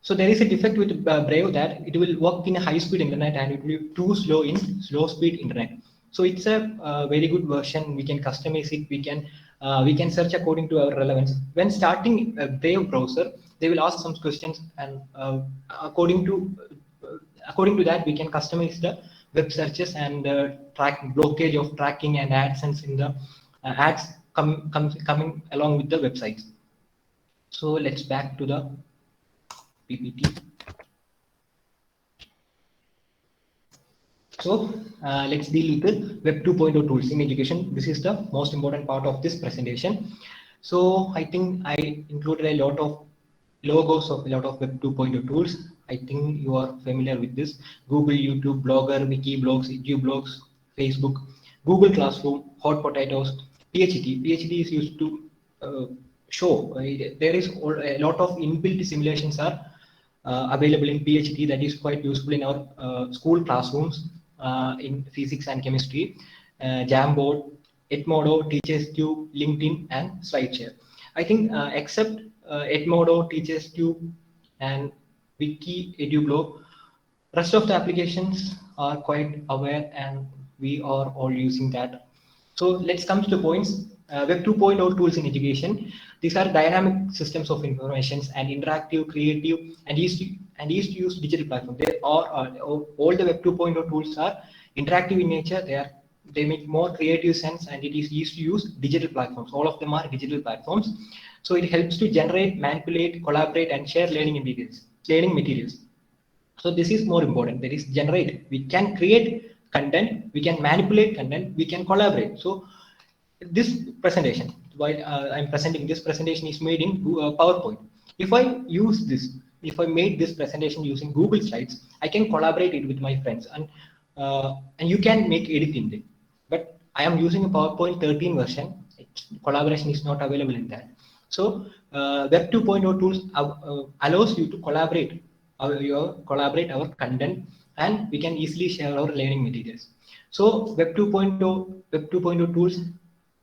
H: So there is a defect with Brave that it will work in a high-speed internet, and it will be too slow in slow-speed internet. So it's a very good version. We can customize it. We can search according to our relevance. When starting a Brave browser, they will ask some questions, and according to that, we can customize the web searches and track blockage of tracking and AdSense in the ads coming along with the websites. So let's back to the PPT. So let's deal with the Web 2.0 tools in education. This is the most important part of this presentation. So I think I included a lot of logos of a lot of Web 2.0 tools. I think you are familiar with this: Google, YouTube, Blogger, Wikiblogs, EduBlogs, Facebook, Google Classroom, Hot Potatoes, PhD. PhD is used to show there is a lot of inbuilt simulations are available in PhD that is quite useful in our school classrooms in physics and chemistry. Jamboard, Edmodo, Teachers Tube, LinkedIn, and SlideShare. I think except Edmodo, Teachers Tube, and Wiki EduBlog, rest of the applications are quite aware, and we are all using that. So let's come to the points. Web 2.0 tools in education. These are dynamic systems of information and interactive, creative, and easy to use digital platform. They are all the Web 2.0 tools are interactive in nature. They make more creative sense, and it is easy to use digital platforms. All of them are digital platforms. So it helps to generate, manipulate, collaborate, and share learning materials. So this is more important. That is generate. We can create content, we can manipulate content, we can collaborate. So this presentation, while I'm presenting, this presentation is made in PowerPoint. If I made this presentation using Google Slides, I can collaborate it with my friends, and you can make edit in it. But I am using a PowerPoint 13 version. Collaboration is not available in that. So Web 2.0 tools allows you to collaborate our content, and we can easily share our learning materials. So Web 2.0 tools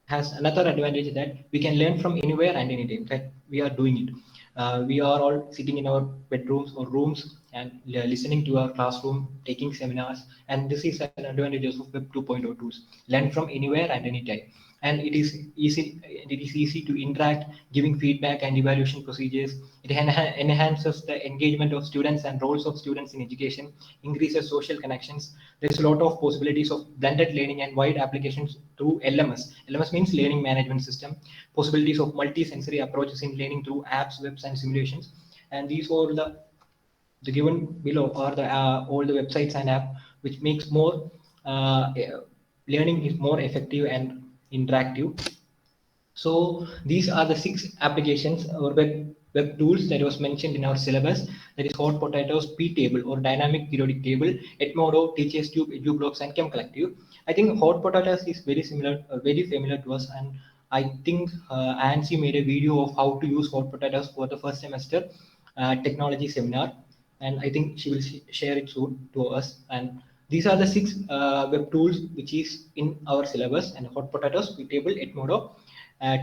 H: has another advantage that we can learn from anywhere and anytime. That we are doing it. We are all sitting in our bedrooms or rooms and listening to our classroom, taking seminars, and this is an advantage of Web 2.0 tools. Learn from anywhere and anytime. And it is easy to interact, giving feedback and evaluation procedures. It enhances the engagement of students and roles of students in education, increases social connections. There's a lot of possibilities of blended learning and wide applications through LMS. LMS means learning management system. Possibilities of multi-sensory approaches in learning through apps, webs, and simulations. And these are the given below are the all the websites and app which makes more learning is more effective and interactive. So these are the 6 applications or web tools that was mentioned in our syllabus. That is Hot Potatoes, P-Table or Dynamic Periodic Table, Edmodo, Teachers Tube, EduBlocks, and Chem Collective. I think Hot Potatoes is very familiar to us, and I think Ansi made a video of how to use Hot Potatoes for the first semester technology seminar, and I think she will share it soon to us. And these are the 6 web tools which is in our syllabus, and Hot Potatoes, P-Table, Edmodo,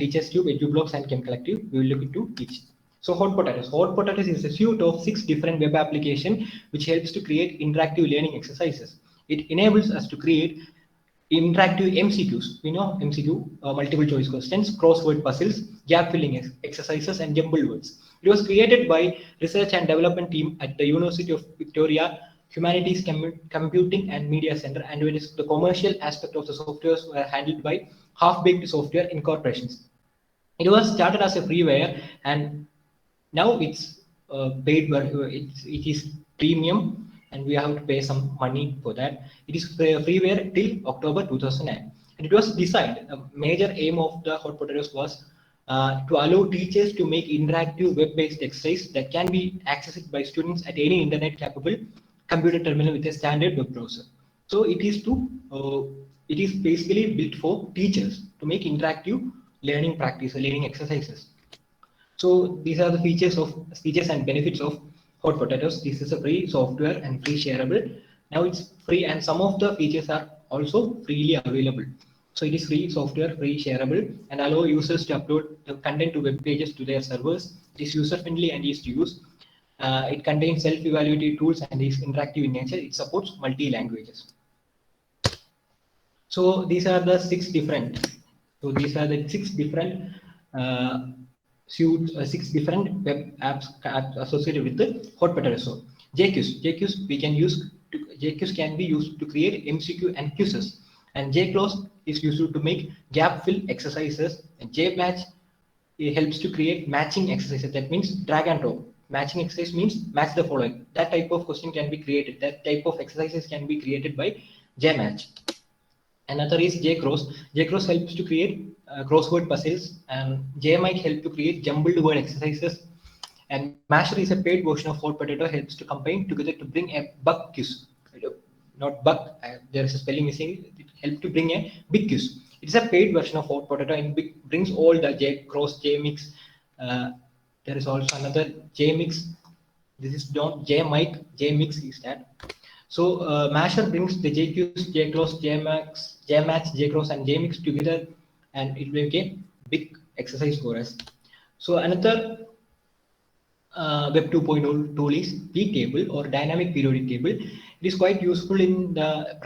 H: Teachers Tube, EduBlocks, and Chem Collective. We will look into each. So Hot Potatoes. Hot Potatoes is a suite of 6 different web applications which helps to create interactive learning exercises. It enables us to create interactive MCQs. We know MCQ, multiple choice questions, crossword puzzles, gap filling exercises, and jumbled words. It was created by research and development team at the University of Victoria Humanities Computing and Media Center, and it is the commercial aspect of the softwares were handled by Half-Baked Software Incorporations. It was started as a freeware, and now it's paid, it is premium, and we have to pay some money for that. It is freeware till October 2009, and it was designed. A major aim of the Hot Potatoes was to allow teachers to make interactive web-based exercise that can be accessed by students at any internet-capable computer terminal with a standard web browser. So it is basically built for teachers to make interactive learning practice, learning exercises. So these are the features and benefits of Hot Potatoes. This is a free software and free shareable. Now it's free, and some of the features are also freely available. So it is free software, free shareable, and allow users to upload the content to web pages to their servers. It is user friendly and easy to use. It contains self-evaluative tools and is interactive in nature. It supports multi languages. So these are the six different. So these are the six different six different web apps associated with the Hot Potato. So JQs we can use. JQs can be used to create MCQ and quizzes, and JClose is used to make gap fill exercises. And JMatch, it helps to create matching exercises. That means drag and drop. Matching exercise means match the following. That type of question can be created. That type of exercises can be created by JMatch. Another is JCross. JCross helps to create crossword puzzles, and JMic help to create jumbled word exercises. And Masher is a paid version of Hot Potato, helps to combine together to bring a bug quiz. Not bug, there is a spelling missing. It helps to bring a big quiz. It's a paid version of Hot Potato and brings all the JCross, JMix. There is also another JMix. This is not JMic, JMix is that. So Masher brings the JQs, JCross, JMatch, JCross, and JMix together, and it will make a big exercise for us. So another Web 2.0 tool is p-table or dynamic periodic table. It is quite useful in the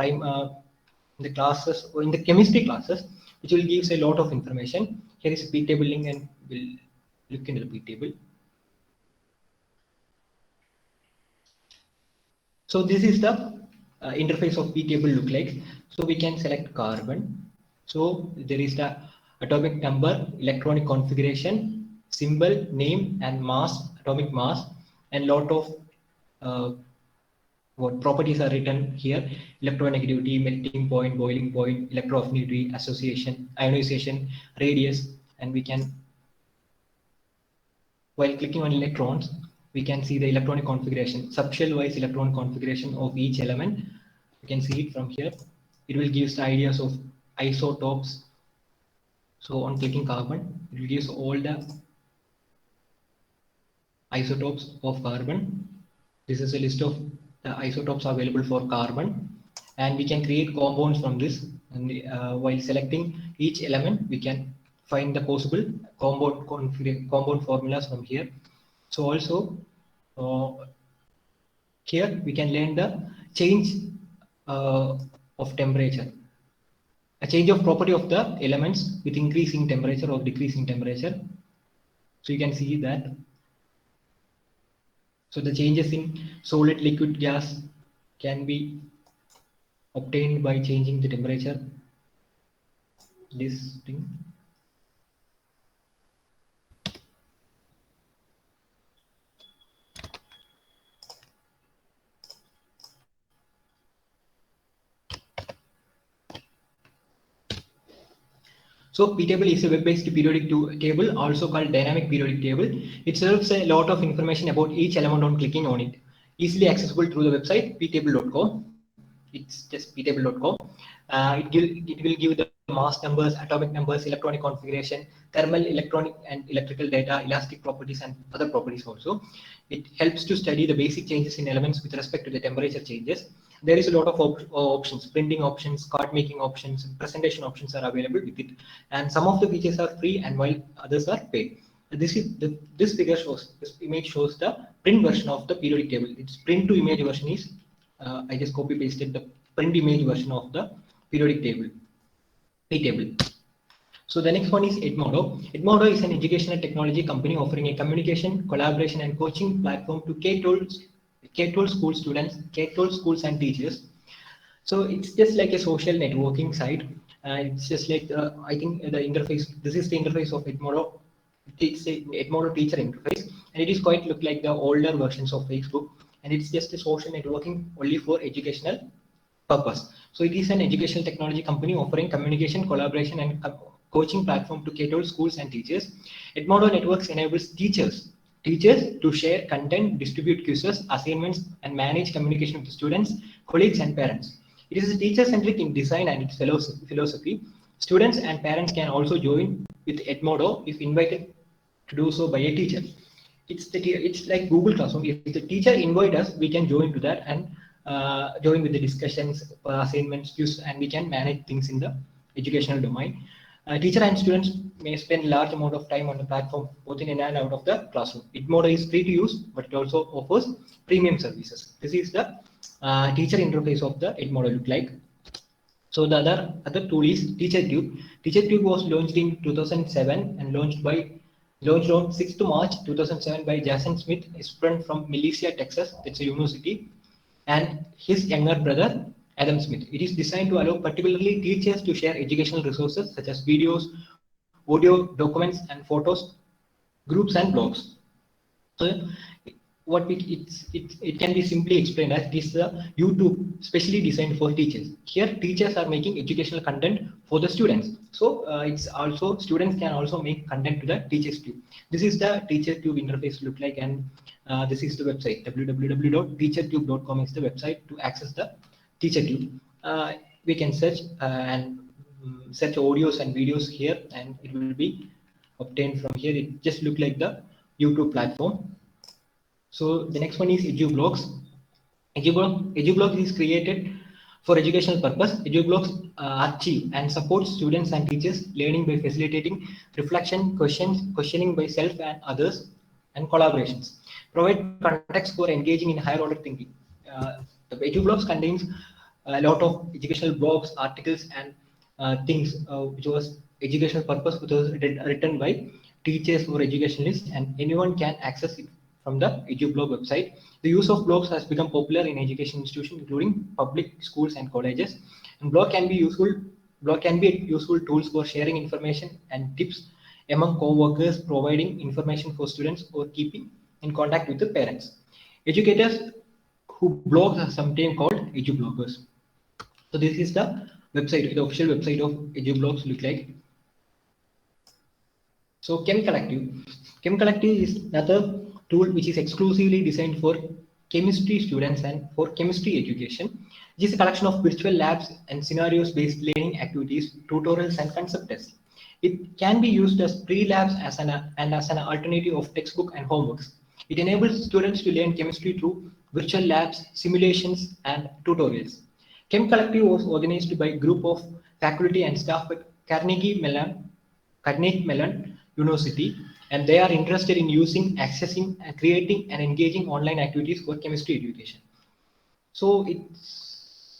H: classes or in the chemistry classes, which will give a lot of information. Here is a p-table link, and we'll look into the p-table. So this is the interface of p-table look like. So we can select carbon. So there is the atomic number, electronic configuration, symbol, name, and mass, atomic mass, and lot of what properties are written here: electronegativity, melting point, boiling point, electroaffinity, association, ionization, radius, and we can, while clicking on electrons, we can see the electronic configuration, subshell wise electron configuration of each element. You can see it from here. It will give the ideas of isotopes. So on clicking carbon, it will give all the isotopes of carbon. This is a list of the isotopes available for carbon, and we can create compounds from this. And while selecting each element, we can find the possible compound formulas from here. So also here we can learn the change of temperature, a change of property of the elements with increasing temperature or decreasing temperature. So you can see that. So the changes in solid, liquid, gas can be obtained by changing the temperature. This thing. So p-table is a web-based periodic table, also called dynamic periodic table. It serves a lot of information about each element on clicking on it. Easily accessible through the website ptable.com. It's just ptable.com. It will give the mass numbers, atomic numbers, electronic configuration, thermal, electronic and electrical data, elastic properties, and other properties also. It helps to study the basic changes in elements with respect to the temperature changes. There is a lot of options, printing options, card making options, presentation options are available with it. And some of the features are free, and while others are paid. This figure shows, this image shows the print version of the periodic table. Its print to image version is, I just copy pasted the print image version of the periodic table, p-table. So the next one is Edmodo. Edmodo is an educational technology company offering a communication, collaboration, and coaching platform to K-12 school students, K-12 schools and teachers. So it's just like a social networking site. It's just like I think the interface. This is the interface of Edmodo. It's a Edmodo teacher interface, and it is quite look like the older versions of Facebook. And it's just a social networking only for educational purpose. So it is an educational technology company offering communication, collaboration, and coaching platform to cater schools and teachers. Edmodo Networks enables teachers to share content, distribute quizzes, assignments, and manage communication with students, colleagues, and parents. It is teacher-centric in design and its philosophy. Students and parents can also join with Edmodo if invited to do so by a teacher. It's like Google Classroom. If the teacher invite us, we can join to that and join with the discussions, assignments, use, and we can manage things in the educational domain. Teacher and students may spend large amount of time on the platform, both in and out of the classroom. Edmodo is free to use, but it also offers premium services. This is the teacher interface of the Edmodo look like. So the other tool is TeacherTube. TeacherTube was launched in 2007 and launched on 6th March 2007 by Jason Smith, a student from Militia, Texas. That's a university, and his younger brother Adam Smith. It is designed to allow particularly teachers to share educational resources such as videos, audio, documents, and photos, groups, and blogs. So what it can be simply explained as this is a YouTube specially designed for teachers. Here teachers are making educational content for the students. So it's also students can also make content to the teachers tube. This is the teacher tube interface look like, and this is the website. www.teachertube.com is the website to access the teacher tube. We can search and search audios and videos here, and it will be obtained from here. It just look like the YouTube platform. So the next one is EduBlogs. EduBlogs is created for educational purpose. EduBlogs achieve and support students and teachers learning by facilitating reflection, questioning by self and others, and collaborations. Provide context for engaging in higher order thinking. The EduBlogs contains a lot of educational blogs, articles, and things which was educational purpose, which was written by teachers or educationalists, and anyone can access it from the EduBlog website. The use of blogs has become popular in education institutions, including public schools and colleges. And blog can be useful tools for sharing information and tips among co-workers, providing information for students, or keeping in contact with the parents. Educators who blog are sometimes called edubloggers. So this is the website, the official website of edublogs look like. So Chem Collective. Chem Collective is another tool which is exclusively designed for chemistry students and for chemistry education. It is a collection of virtual labs and scenarios-based learning activities, tutorials, and concept tests. It can be used as pre-labs and as an alternative of textbook and homeworks. It enables students to learn chemistry through virtual labs, simulations, and tutorials. Chem Collective was organized by a group of faculty and staff at Carnegie Mellon University, and they are interested in using, accessing, and creating and engaging online activities for chemistry education. So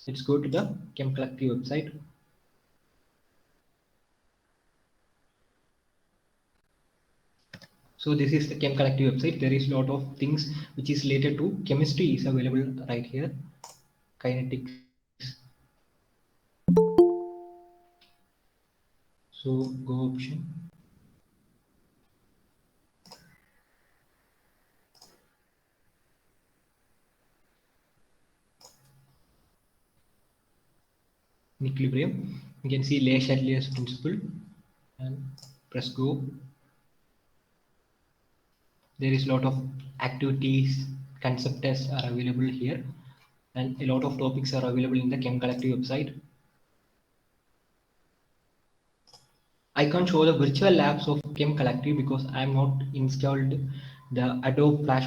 H: let's go to the Chem Collective website. So this is the Chem Collective website. There is a lot of things which is related to chemistry is available right here. Kinetics. So go option. Equilibrium. You can see Le Chatelier's principle and press go. There is a lot of activities, concept tests are available here, and a lot of topics are available in the Chem Collective website. I can't show the virtual labs of Chem Collective because I am not installed the Adobe Flash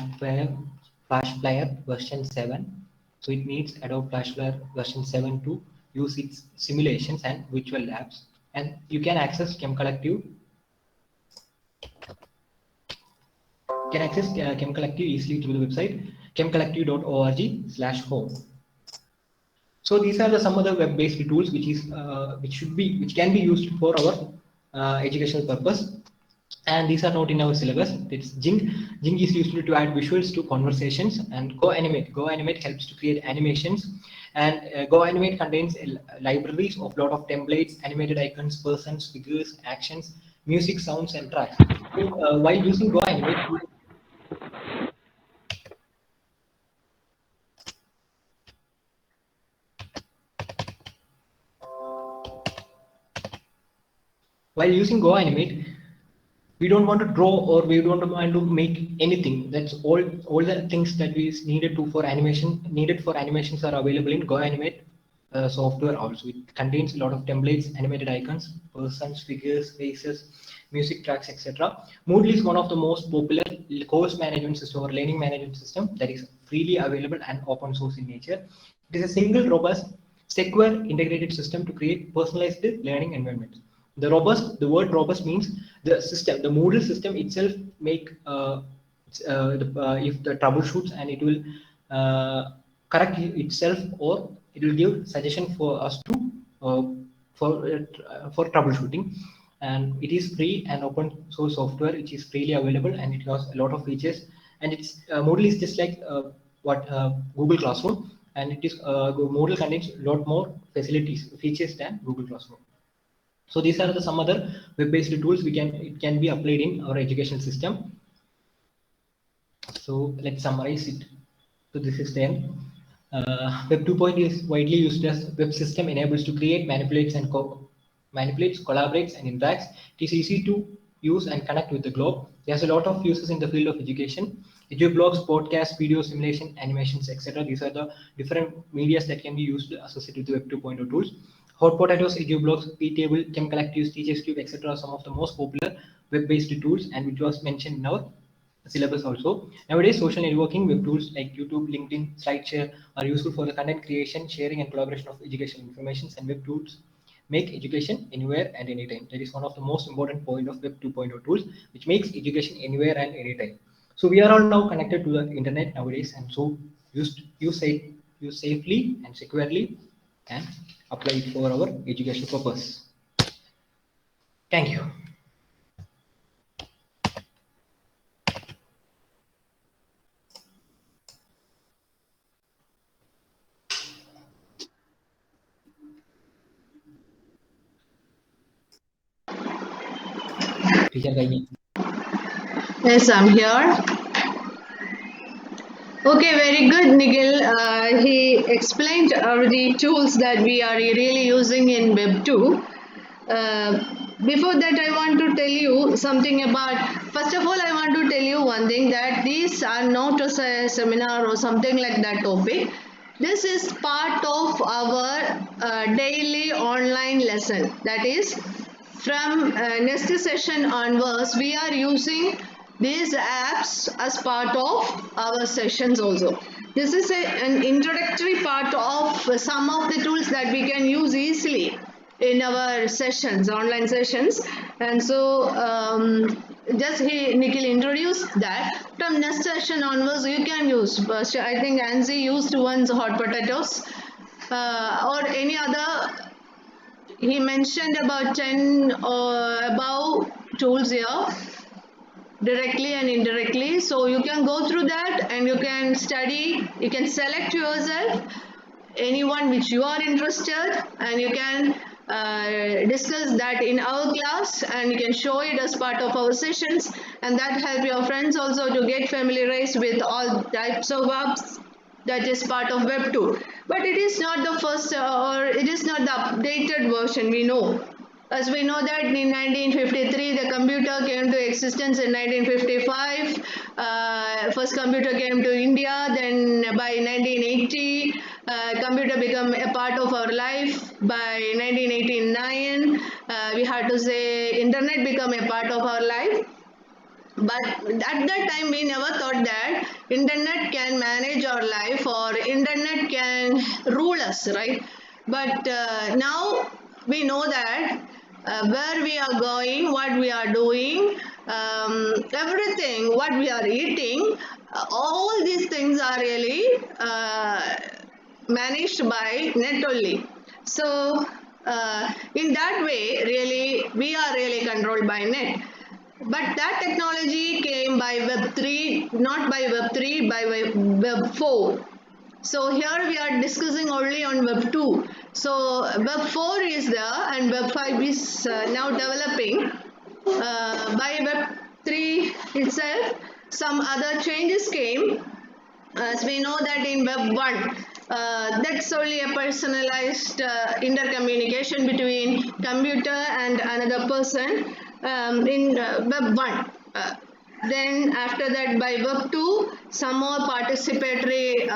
H: Player version 7. So it needs Adobe Flash Player version 7 to use its simulations and virtual labs. And you can access Chem Collective. Can access Chem Collective easily through the website chemcollective.org/home. So these are some other web-based tools which can be used for our educational purpose, and these are not in our syllabus. It's Jing. Jing is used to add visuals to conversations, and GoAnimate. GoAnimate helps to create animations, and GoAnimate contains libraries of lot of templates, animated icons, persons, figures, actions, music, sounds, and tracks. So, while using GoAnimate, while using Go Animate, we don't want to draw or we don't want to make anything. That's all the things that is needed to for animation needed for animations are available in Go Animate software also. It contains a lot of templates, animated icons, persons, figures, faces, music tracks, etc. Moodle is one of the most popular course management system or learning management system that is freely available and open source in nature. It is a single robust secure integrated system to create personalized learning environments. The word robust means the system, the Moodle system itself make if the troubleshoots and it will correct itself or it will give suggestion for us to uh, for troubleshooting. And it is free and open source software which is freely available, and it has a lot of features. And it's Moodle is just like what Google Classroom, and it is Moodle contains a lot more facilities features than Google Classroom. So these are the some other web-based tools it can be applied in our education system. So let's summarize it. So this is then Web 2.0 is widely used as web system enables to create, manipulates, collaborates, and interacts. It is easy to use and connect with the globe. There's a lot of uses in the field of education. Edu blogs, podcasts, video simulation, animations, etc. These are the different medias that can be used associated with Web 2.0 tools. Hot potatoes, edu blogs, p-table, chem collectives, teachers cube, etc. are some of the most popular web-based tools, and which was mentioned in our syllabus also. Nowadays, social networking web tools like YouTube, LinkedIn, SlideShare are useful for the content creation, sharing, and collaboration of educational information. And web tools make education anywhere and anytime. That is one of the most important point of Web 2.0 tools, which makes education anywhere and anytime. So we are all now connected to the internet nowadays, and so use safely and securely and apply it for our education purpose. Thank you. Teacher Gaini.
B: Yes, I'm here. Okay, very good, Nikhil. He explained the tools that we are really using in Web 2. Before that, I want to tell you something about. First of all, I want to tell you one thing, that these are not a seminar or something like that topic. This is part of our daily online lesson. That is, from next session onwards, we are using these apps as part of our sessions also. This is an introductory part of some of the tools that we can use easily in our sessions, online sessions. And so Nikhil introduced that. From next session onwards, you can use. I think Anzi used once hot potatoes or any other. He mentioned about 10 above tools here, directly and indirectly. So you can go through that and you can study, you can select yourself anyone which you are interested, and you can discuss that in our class, and you can show it as part of our sessions, and that help your friends also to get familiarized with all types of apps that is part of Web 2. But it is not the first or it is not the updated version, we know. As we know that in 1953, the computer came to existence in 1955. First computer came to India. Then by 1980, computer became a part of our life. By 1989, we had to say internet become a part of our life. But at that time we never thought that internet can manage our life or internet can rule us, right? But now we know that where we are going, what we are doing, everything, what we are eating, all these things are really managed by net only. So in that way, really, we are really controlled by net. But that technology came by Web 3, not by Web 3, by Web 4. So here we are discussing only on Web 2. So Web 4 is there and Web 5 is now developing. By Web 3 itself, some other changes came. As we know that in Web 1, That's only a personalized intercommunication between computer and another person in Web 1. Then after that, by Web 2, some more participatory,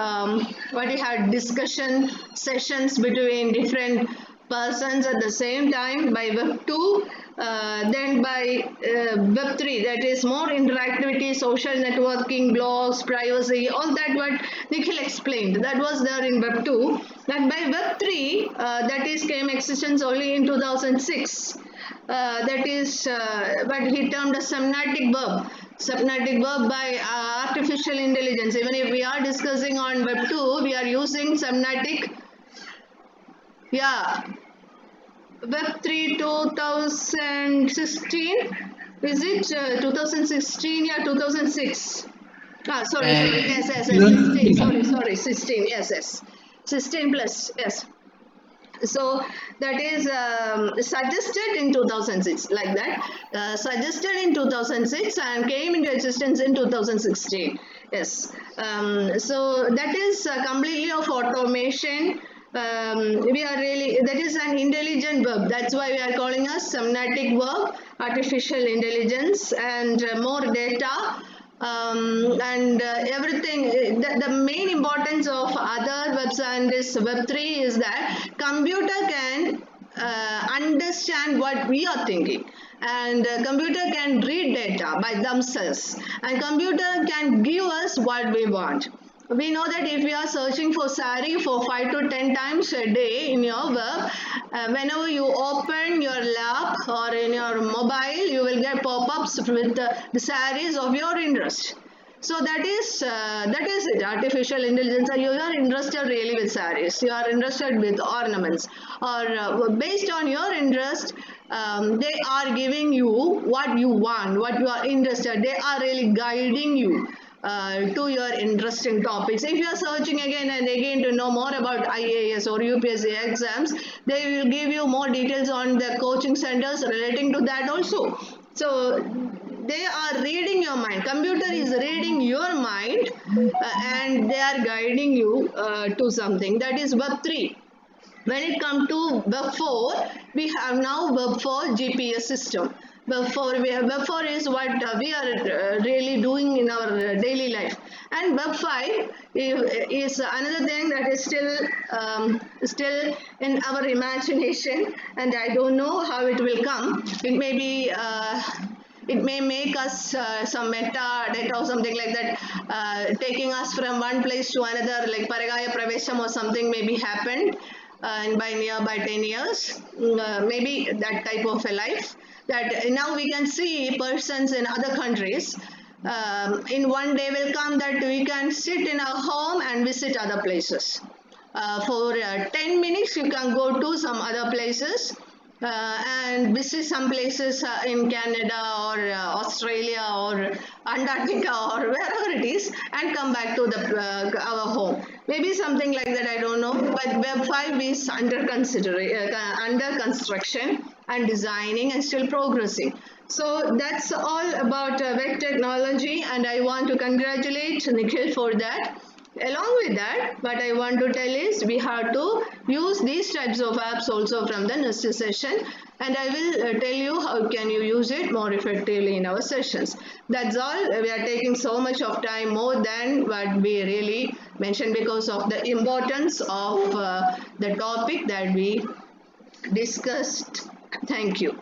B: what we had discussion sessions between different persons at the same time by Web 2. Then by Web 3, that is more interactivity, social networking, blogs, privacy, all that what Nikhil explained. That was there in Web 2. And by Web 3, that is came existence only in 2006. That is what he termed a semiotic verb. Semiotic verb by artificial intelligence. Even if we are discussing on Web 2, we are using semiotic. Yeah, Web 3 2016. Is it 2016? Yeah, 2006. Sorry. Yes, 16. Sorry, 16. Yes. 16 plus, yes. So that is suggested in 2006, like that. Suggested in 2006 and came into existence in 2016. Yes. So that is completely of automation. We are really, that is an intelligent verb. That's why we are calling us semiotic verb, artificial intelligence, and more data. And everything, the main importance of other webs and this Web 3 is that computer can understand what we are thinking, and computer can read data by themselves, and computer can give us what we want. We know that if we are searching for sari for 5 to 10 times a day in your web, whenever you open your lap or in your mobile, you will get pop-ups with the saris of your interest. So that is it. Artificial intelligence. You are interested really with saris. You are interested with ornaments, or based on your interest, they are giving you what you want, what you are interested. They are really guiding you to your interesting topics. If you are searching again and again to know more about IAS or UPSC exams, they will give you more details on the coaching centers relating to that also. So they are reading your mind. Computer is reading your mind, and they are guiding you to something. That is Web 3. When it comes to Web 4, we have now Web 4 GPS system. Web 4 is what we are really doing in our daily life, and Web 5 is another thing that is still in our imagination, and I don't know how it will come. It may be. It may make us some meta data or something like that, taking us from one place to another, like Paragaya Pravesham or something maybe happened by nearby 10 years, maybe that type of a life, that now we can see persons in other countries. In one day will come that we can sit in our home and visit other places. For 10 minutes you can go to some other places and visit some places in Canada or Australia or Antarctica or wherever it is, and come back to our home. Maybe something like that, I don't know. But Web 5 is under construction and designing and still progressing. So that's all about web technology, and I want to congratulate Nikhil for that. Along with that, what I want to tell is we have to use these types of apps also from the next session, and I will tell you how can you use it more effectively in our sessions. That's all. We are taking so much of time, more than what we really mentioned, because of the importance of the topic that we discussed. Thank you.